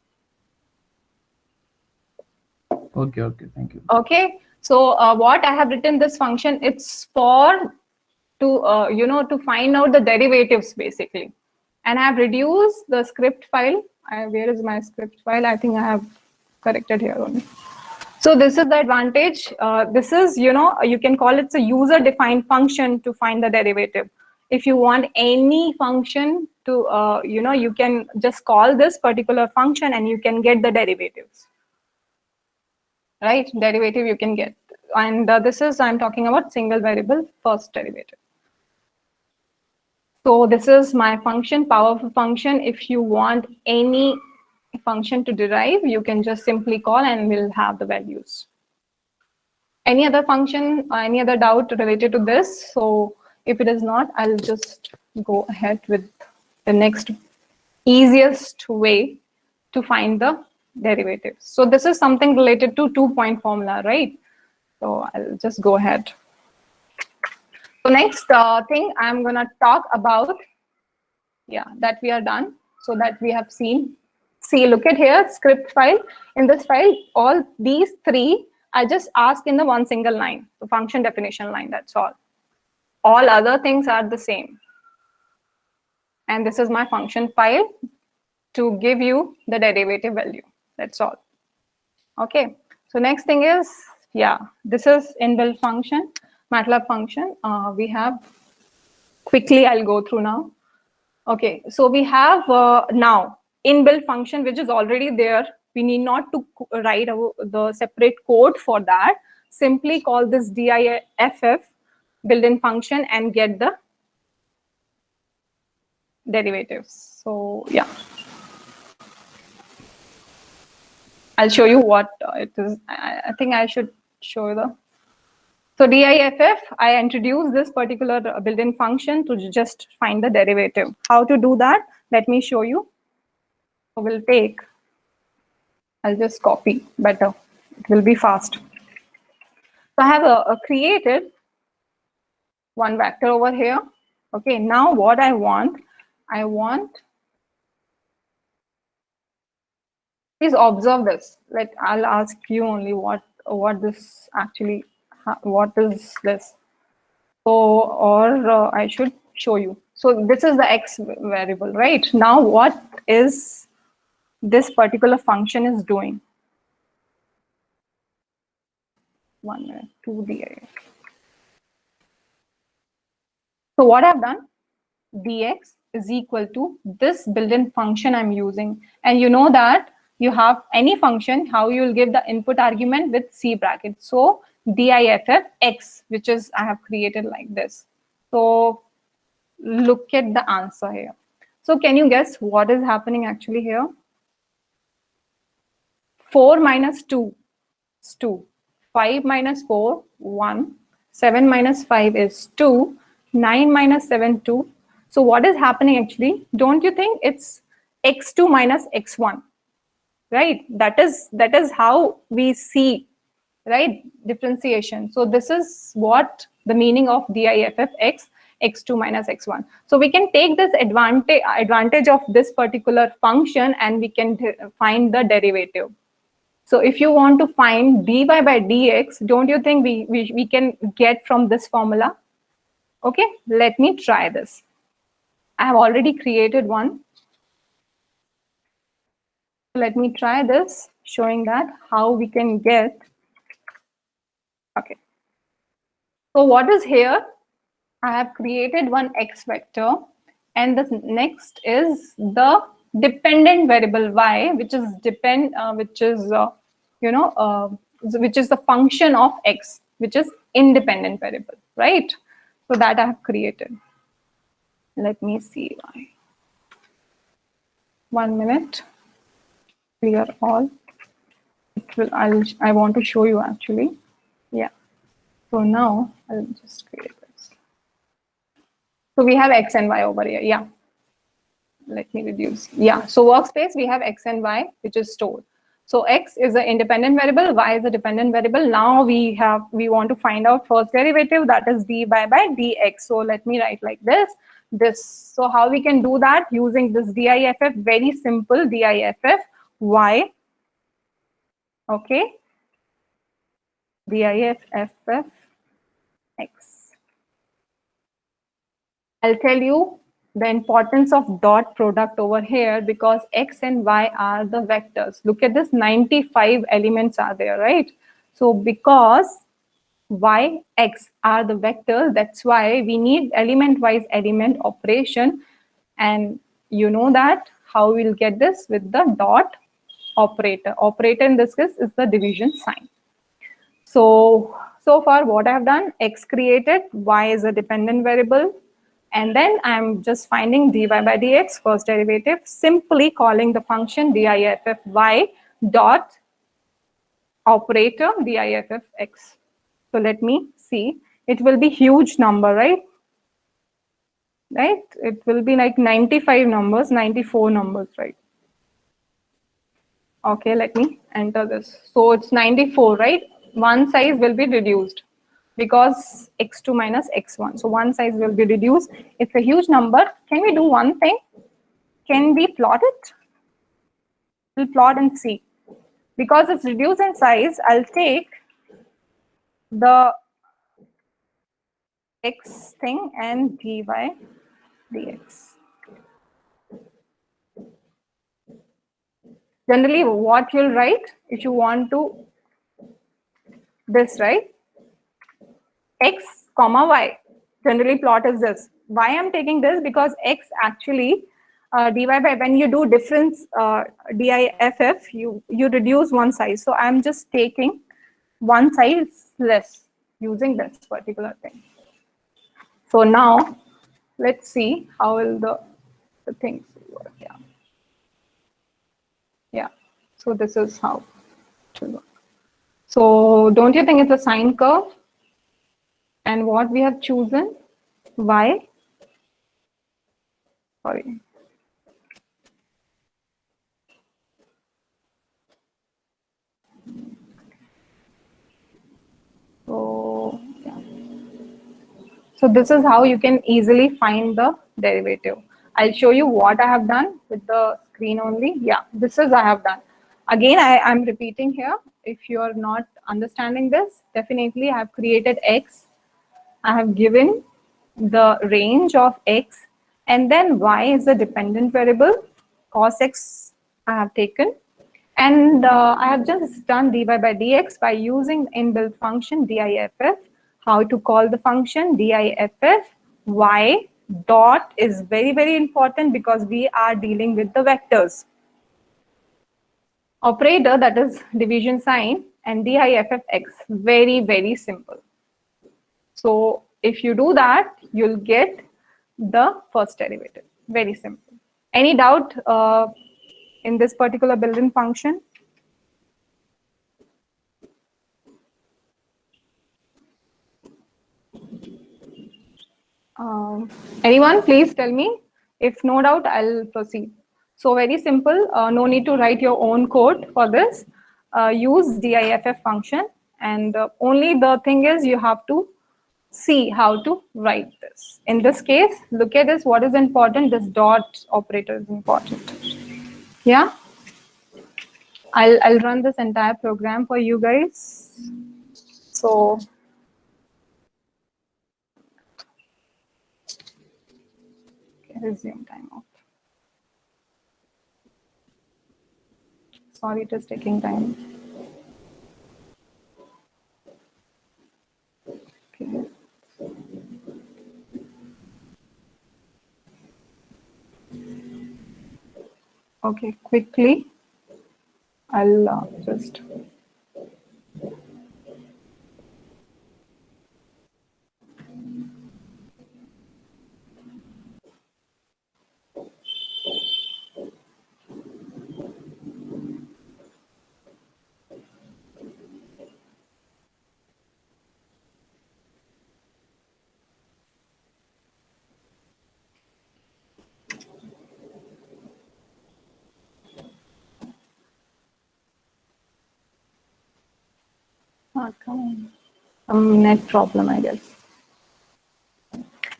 Okay, thank you. Okay, so what I have written this function, it's for to find out the derivatives basically, and I have reduced the script file. Where is my script file? I think I have corrected here only. So this is the advantage. This is, you can call it a user-defined function to find the derivative. If you want any function to, you can just call this particular function and you can get the derivatives. Right? Derivative you can get. And this is, I'm talking about single variable first derivative. So this is my function, powerful function. If you want any function to derive, you can just simply call and we'll have the values. Any other function, any other doubt related to this? So if it is not, I'll just go ahead with the next easiest way to find the derivatives. So this is something related to 2-point formula, right? So I'll just go ahead. So next thing I'm gonna talk about Yeah, that we are done. So that we have seen. See, look at here, script file. In this file, all these three I just ask in the one single line, the function definition line, that's all. All other things are the same. And this is my function file to give you the derivative value. That's all. Okay. So next thing is, yeah, this is inbuilt function, MATLAB function. We have, quickly I'll go through now. Okay, so we have now inbuilt function which is already there. We need not to write the separate code for that. Simply call this diff built-in function and get the derivatives. So yeah, I'll show you what it is. I think I should show you the. So diff, I introduce this particular built-in function to just find the derivative. How to do that? Let me show you. So we'll take, I'll just copy better. It will be fast. So I have created one vector over here. Okay, now what I want, please observe this. I'll ask you only what this actually, what is this? So, or I should show you. So this is the x variable, right? Now what is this particular function is doing? 1 minute, 2dx. So what I've done, dx is equal to this built-in function I'm using. And you know that you have any function, how you will give the input argument with C bracket. So diff x, which is I have created like this. So look at the answer here. So can you guess what is happening actually here? 4 minus 2 is 2. 5 minus 4, 1. 7 minus 5 is 2. 9 minus 7, 2. So what is happening actually? Don't you think it's x2 minus x1? Right? That is how we see, right, differentiation. So this is what the meaning of diff x, x2 minus x1. So we can take this advantage of this particular function and we can find the derivative. So if you want to find dy by dx, don't you think we can get from this formula? Okay, let me try this. I have already created one. Let me try this, showing that how we can get. Okay. So what is here? I have created one x vector, and the next is the dependent variable y, which is which is the function of x, which is independent variable, right? So that I have created. Let me see why. 1 minute. Clear all. It will. I want to show you actually. Yeah. So now I'll just create this. So we have x and y over here. Yeah. Let me reduce. Yeah. So workspace, we have x and y, which is stored. So x is an independent variable, y is a dependent variable. Now we want to find out first derivative, that is dy by dx. So let me write like this. So how we can do that? Using this diff, very simple, diff y. Okay. Diff x. I'll tell you the importance of dot product over here, because x and y are the vectors. Look at this, 95 elements are there, right? So because y, x are the vectors, that's why we need element-wise element operation. And you know that how we'll get this with the dot operator. Operator in this case is the division sign. So far what I've done, x created, y is a dependent variable. And then I'm just finding dy by dx, first derivative, simply calling the function diff y dot operator diff x. So let me see. It will be huge number, right? Right? It will be like 95 numbers, 94 numbers, right? Okay, let me enter this. So it's 94, right? One size will be reduced because x2 minus x1. So one size will be reduced. It's a huge number. Can we do one thing? can we plot it? We'll plot and see. Because it's reduced in size, I'll take the x thing and dy dx. Generally, what you'll write if you want to this, right? X comma y. Generally, plot is this. Why I'm taking this? Because x actually dy by when you do difference diff, you reduce one size. So I'm just taking one size less using this particular thing. So now let's see how will the things work. Yeah. So this is how it will work. So don't you think it's a sine curve? And what we have chosen? Y. Sorry. So yeah. So this is how you can easily find the derivative. I'll show you what I have done with the screen only. Yeah, this is I have done. Again, I'm repeating here. If you are not understanding this, definitely I have created x. I have given the range of x, and then y is the dependent variable. Cos x I have taken. And I have just done dy by dx by using inbuilt function diff. How to call the function diff? Y dot is very, very important because we are dealing with the vectors. Operator, that is division sign, and diff x. Very, very simple. So if you do that, you'll get the first derivative. Very simple. Any doubt in this particular built-in function? Anyone, please tell me. If no doubt, I'll proceed. So very simple. No need to write your own code for this. Use diff function, and only the thing is you have to see how to write this. In this case, look at this. What is important? This dot operator is important. Yeah. I'll run this entire program for you guys. So resume timeout. Sorry, it is taking time. Okay. Okay, quickly, I'll just. Some net problem, I guess.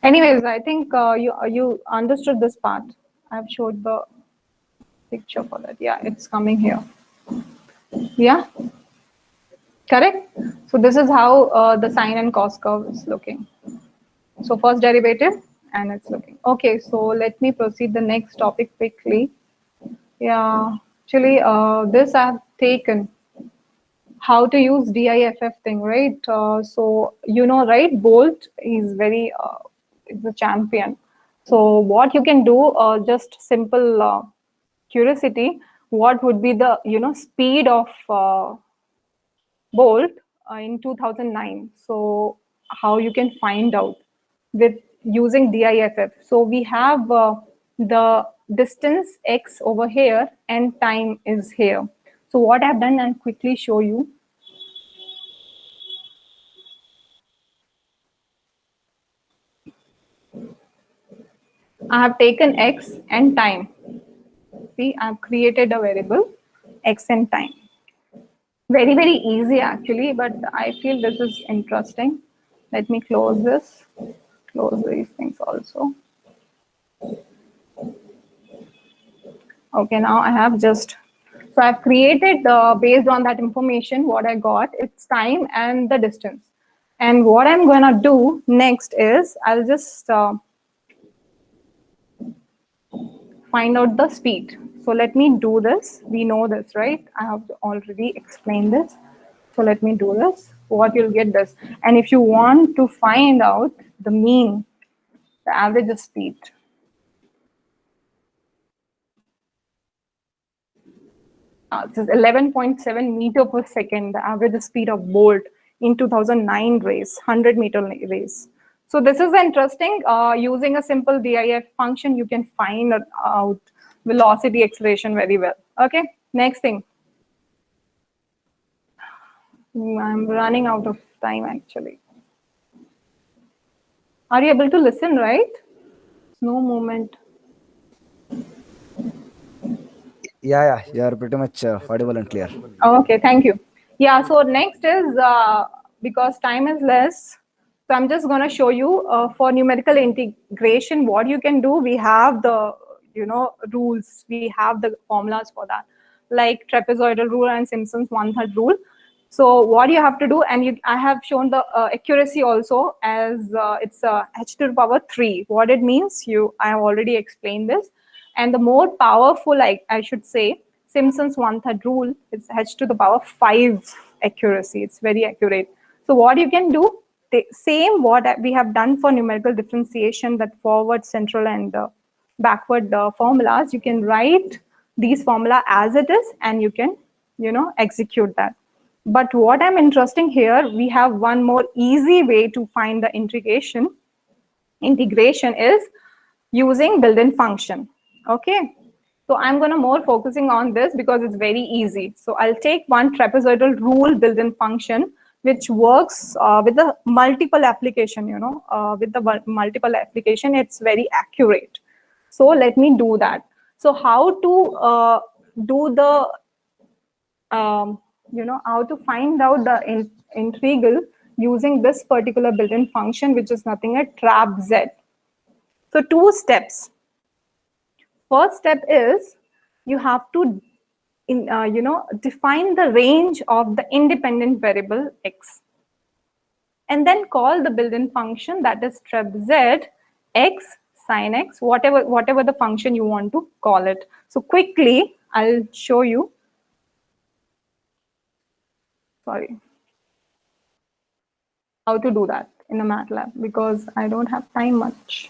Anyways, I think you understood this part. I've showed the picture for that. Yeah, it's coming here. Yeah, correct. So this is how the sine and cos curve is looking. So first derivative, and it's looking okay. So let me proceed the next topic quickly. Yeah, actually, this I have taken. How to use diff thing, right? So you know, right? Bolt is very is a champion. So what you can do, just simple curiosity, what would be the speed of Bolt in 2009? So how you can find out with using diff? So we have the distance x over here and time is here. So what I've done, I'll quickly show you. I have taken x and time. See, I've created a variable x and time. Very, very easy actually, but I feel this is interesting. Let me close this, close these things also. Okay, now I have just, so I've created based on that information, what I got, its time and the distance. And what I'm gonna do next is, I'll just find out the speed. So let me do this. We know this, right? I have already explained this. So let me do this. What you'll get this. And if you want to find out the mean, the average of speed, this is 11.7 meter per second, the average speed of Bolt in 2009 race, 100-meter race. So this is interesting. Using a simple DIF function, you can find out velocity, acceleration very well. Okay, next thing. I'm running out of time actually. Are you able to listen, right? No movement. Yeah, you are pretty much audible and clear. Okay, thank you. Yeah, so next is, because time is less, so I'm just going to show you for numerical integration, what you can do. We have the, rules. We have the formulas for that, like trapezoidal rule and Simpson's 1/3 rule. So what you have to do, and I have shown the accuracy also as it's h to the power 3. What it means, I have already explained this. And the more powerful, I should say, Simpson's 1/3 rule is h to the power 5 accuracy. It's very accurate. So what you can do, the same what we have done for numerical differentiation, that forward, central, and backward formulas, you can write these formula as it is, and you can, execute that. But what I'm interested here, we have one more easy way to find the integration. Integration is using built-in function. Okay, so I'm going to more focusing on this because it's very easy. So I'll take one trapezoidal rule built-in function, which works with the multiple application, with the multiple application, it's very accurate. So let me do that. So how to do the, how to find out the integral using this particular built-in function, which is nothing but trap z. So 2 steps. First step is you have to, define the range of the independent variable x, and then call the built-in function, that is trap z, x, sin x, whatever the function you want to call it. So quickly, I'll show you. Sorry, how to do that in a MATLAB, because I don't have time much.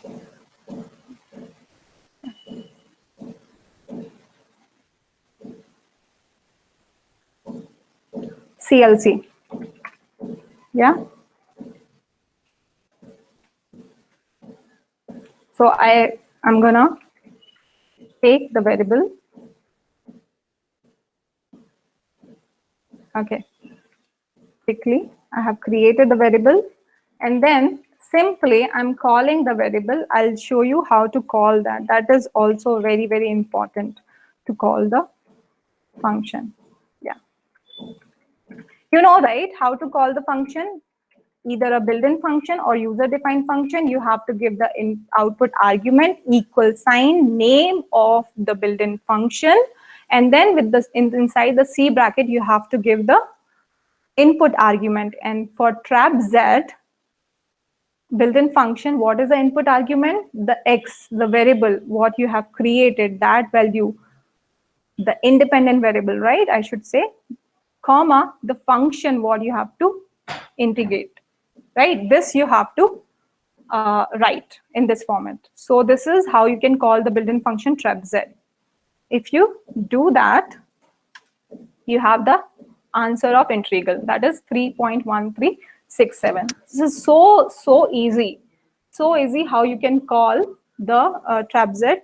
CLC. Yeah. So I'm gonna take the variable. Okay. Quickly, I have created the variable, and then simply I'm calling the variable. I'll show you how to call that. That is also very, very important, to call the function. Yeah. You know, right, how to call the function? Either a built-in function or user-defined function. You have to give the output argument equal sign, name of the built-in function, and then with this inside the C bracket, you have to give the input argument. And for trap z built-in function, what is the input argument? The x, the variable what you have created, that value, the independent variable, right, I should say, comma the function what you have to integrate, right? This you have to write in this format. So this is how you can call the built-in function trap z. If you do that, you have the answer of integral, that is 3.1367. This is so easy, how you can call the trap z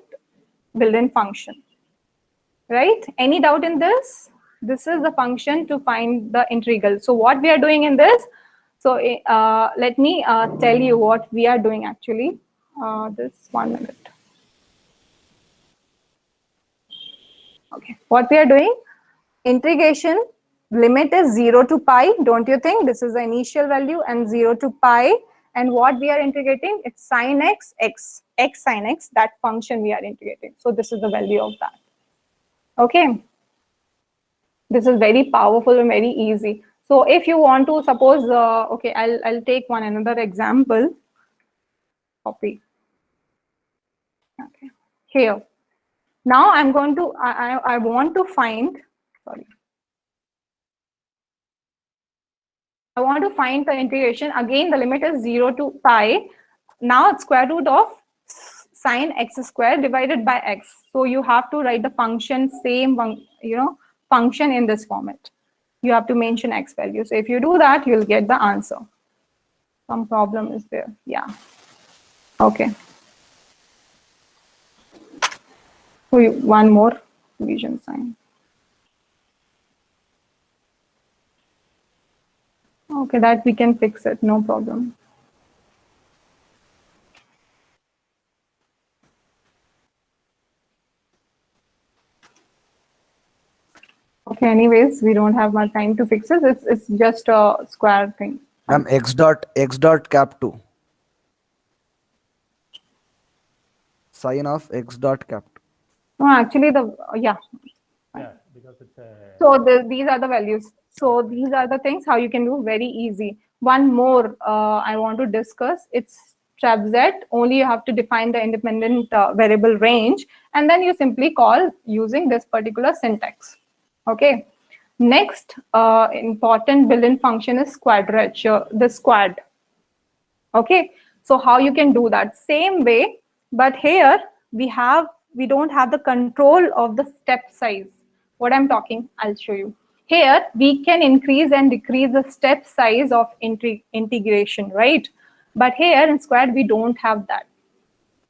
built-in function, right? Any doubt in this? This is the function to find the integral. So what we are doing in this, so let me tell you what we are doing actually. This 1 minute. Okay, what we are doing, integration limit is 0 to pi. Don't you think this is the initial value, and 0 to pi, and what we are integrating, it's sin x, x sin x, that function we are integrating. So this is the value of that. Okay. This is very powerful and very easy. So if you want to suppose, okay, I'll take another example. Copy. Okay. Here. Now I'm going to, I want to find, sorry. I want to find the integration. Again, the limit is 0 to pi. Now it's square root of sine x square divided by x. So you have to write the function same one, function in this format. You have to mention x value. So if you do that, you'll get the answer. Some problem is there. Yeah. Okay. So one more division sign. Okay, that we can fix it, no problem. Okay, anyways, we don't have much time to fix it. It's just a square thing. X dot cap 2. Sine of x dot cap 2. No, actually yeah. Yeah, because it's a... So these are the values. So these are the things how you can do very easy. One more I want to discuss. It's trap Z. Only you have to define the independent variable range, and then you simply call using this particular syntax. Okay. Next important built-in function is quadrature, the squad. Okay. So how you can do that? Same way, but here we don't have the control of the step size. What I'm talking, I'll show you. Here we can increase and decrease the step size of integration, right? But here in squad we don't have that.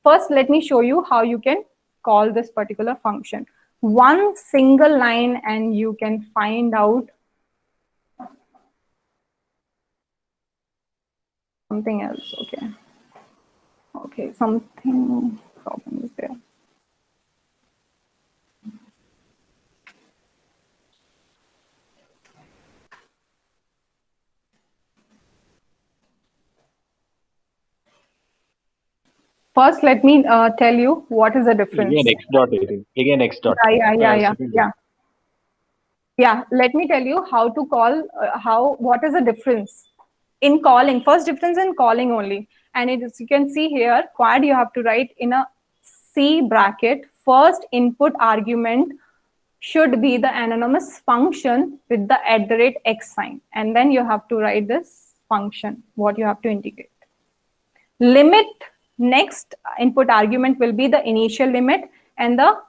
First, let me show you how you can call this particular function. One single line and you can find out something else. Okay. Okay, something problem is there. First, let me tell you what is the difference. Again, x dot. Again, x dot. Yeah. Let me tell you how to call. What is the difference in calling? First difference in calling only, and you can see here, quad you have to write in a C bracket. First input argument should be the anonymous function with the @x sign, and then you have to write this function. What you have to integrate. Limit. Next input argument will be the initial limit, and the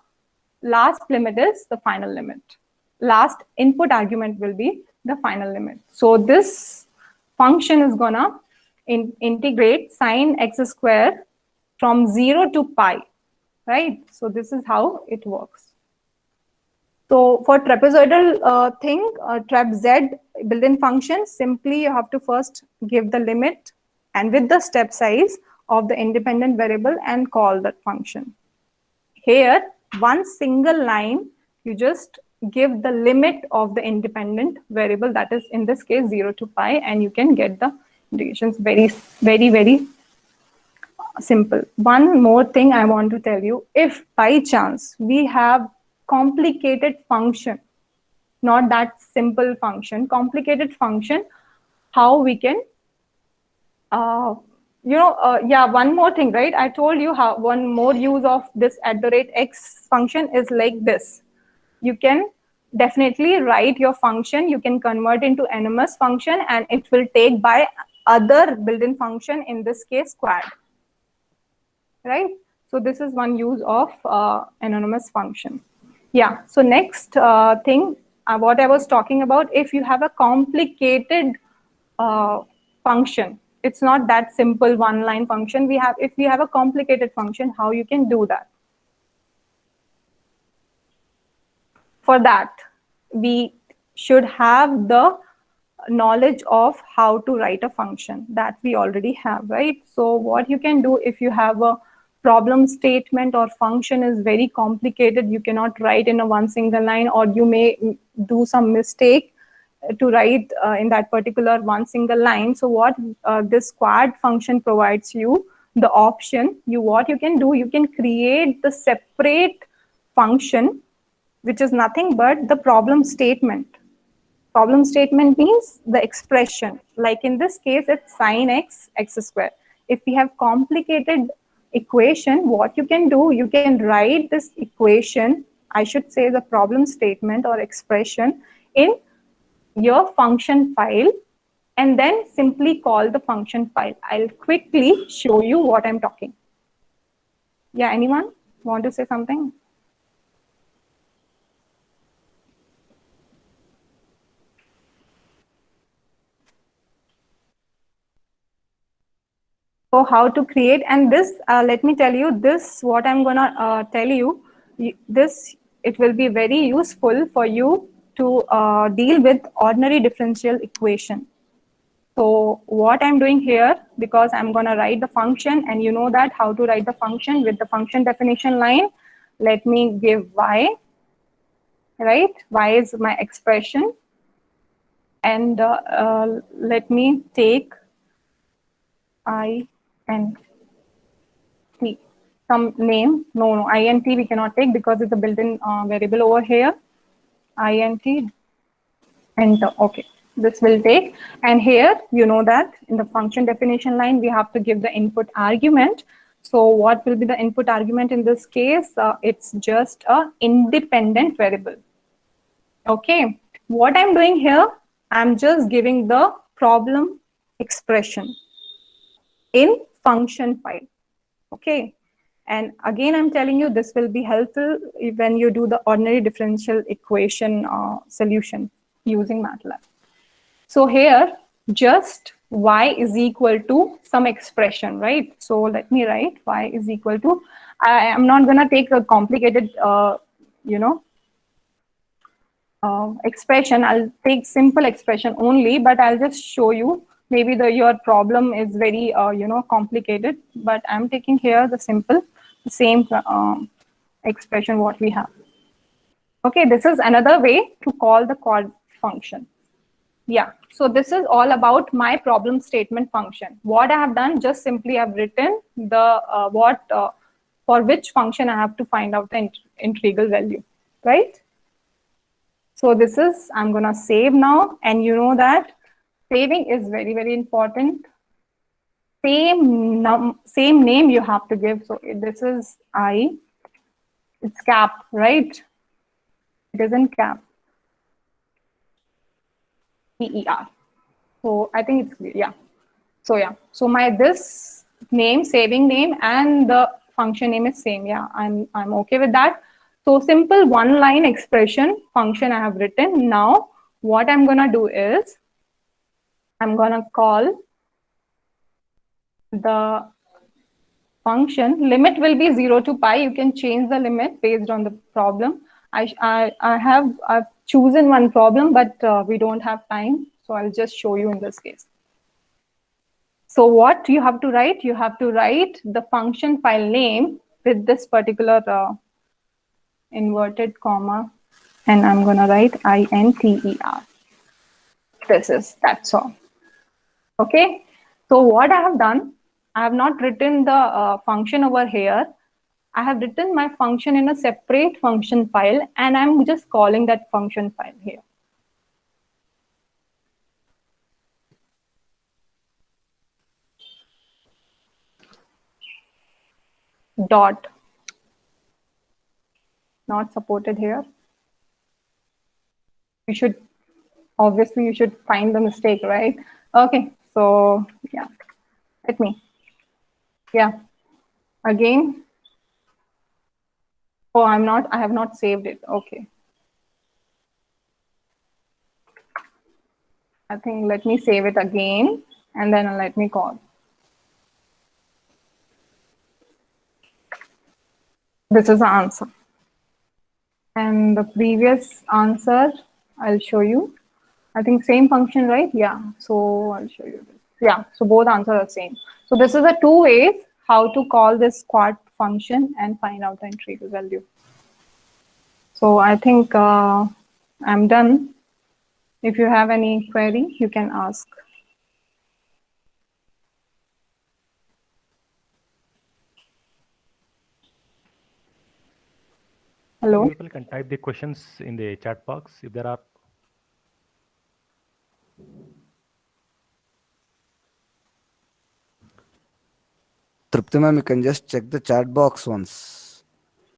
last limit is the final limit. Last input argument will be the final limit. So this function is gonna integrate sine x square from 0 to pi, right? So this is how it works. So for trapezoidal trap Z built-in function, simply you have to first give the limit and with the step size of the independent variable and call that function. Here, one single line, you just give the limit of the independent variable, that is in this case 0 to pi, and you can get the integrations very, very, very simple. One more thing I want to tell you, if by chance we have complicated function, not that simple function, complicated function, how we can one more thing, right? I told you how one more use of this @x function is like this. You can definitely write your function, you can convert into anonymous function, and it will take by other built-in function, in this case quad, right? So this is one use of anonymous function. Yeah, so next thing, what I was talking about, if you have a complicated function, it's not that simple one-line function. If we have a complicated function, how you can do that? For that, we should have the knowledge of how to write a function that we already have, right? So what you can do, if you have a problem statement or function is very complicated, you cannot write in a one single line, or you may do some mistake to write in that particular one single line. So what this quad function provides you the option, what you can do, you can create the separate function which is nothing but the problem statement. Problem statement means the expression. Like in this case, it's sin x, x square. If we have complicated equation, what you can do, you can write this equation, I should say the problem statement or expression, in your function file, and then simply call the function file. I'll quickly show you what I'm talking. Yeah, anyone want to say something? So how to create, and this, let me tell you, this, what I'm gonna tell you, this, it will be very useful for you to deal with ordinary differential equation. So what I'm doing here, because I'm gonna write the function, and you know that how to write the function with the function definition line. Let me give y, right? Y is my expression, and let me take I and t, some name. No, int we cannot take because it's a built-in variable over here. Int, enter. Okay, this will take. And here, you know that in the function definition line, we have to give the input argument. So what will be the input argument in this case? It's just a independent variable. Okay, what I'm doing here, I'm just giving the problem expression in function file. Okay, and again, I'm telling you, this will be helpful when you do the ordinary differential equation solution using MATLAB. So here, just y is equal to some expression, right? So let me write y is equal to, I am not gonna take a complicated, expression. I'll take simple expression only, but I'll just show you. Maybe your problem is very, complicated, but I'm taking here the simple, the same expression what we have. Okay, this is another way to call the quad function. Yeah, so this is all about my problem statement function. What I have done, just simply I've written the for which function I have to find out the integral value, right? So this is, I'm gonna save now, and you know that saving is very, very important. Same name you have to give. So this is I, it's cap, right? It isn't cap. PER. So I think it's clear, yeah. So yeah, so my this name, saving name, and the function name is same. Yeah, I'm okay with that. So simple one line expression function I have written. Now what I'm gonna do is I'm gonna call the function. Limit will be 0 to pi. You can change the limit based on the problem. I've chosen one problem, but we don't have time, so I'll just show you in this case. So what you have to write? You have to write the function file name with this particular inverted comma, and I'm gonna write INTER. That's all. Okay. So what I have done, I have not written the function over here. I have written my function in a separate function file, and I'm just calling that function file here. Dot. Not supported here. You should, obviously you should find the mistake, right? Okay, so yeah, let me, yeah, again. Oh, I have not saved it. Okay. I think let me save it again, and then let me call. This is the answer. And the previous answer, I'll show you. I think same function, right? Yeah, so I'll show you this. Yeah, so both answers are same. So this is the two ways how to call this quad function and find out the integral value. So I think I'm done. If you have any query, you can ask. Hello. People can type the questions in the chat box if there are. Tripti ma'am, you can just check the chat box once.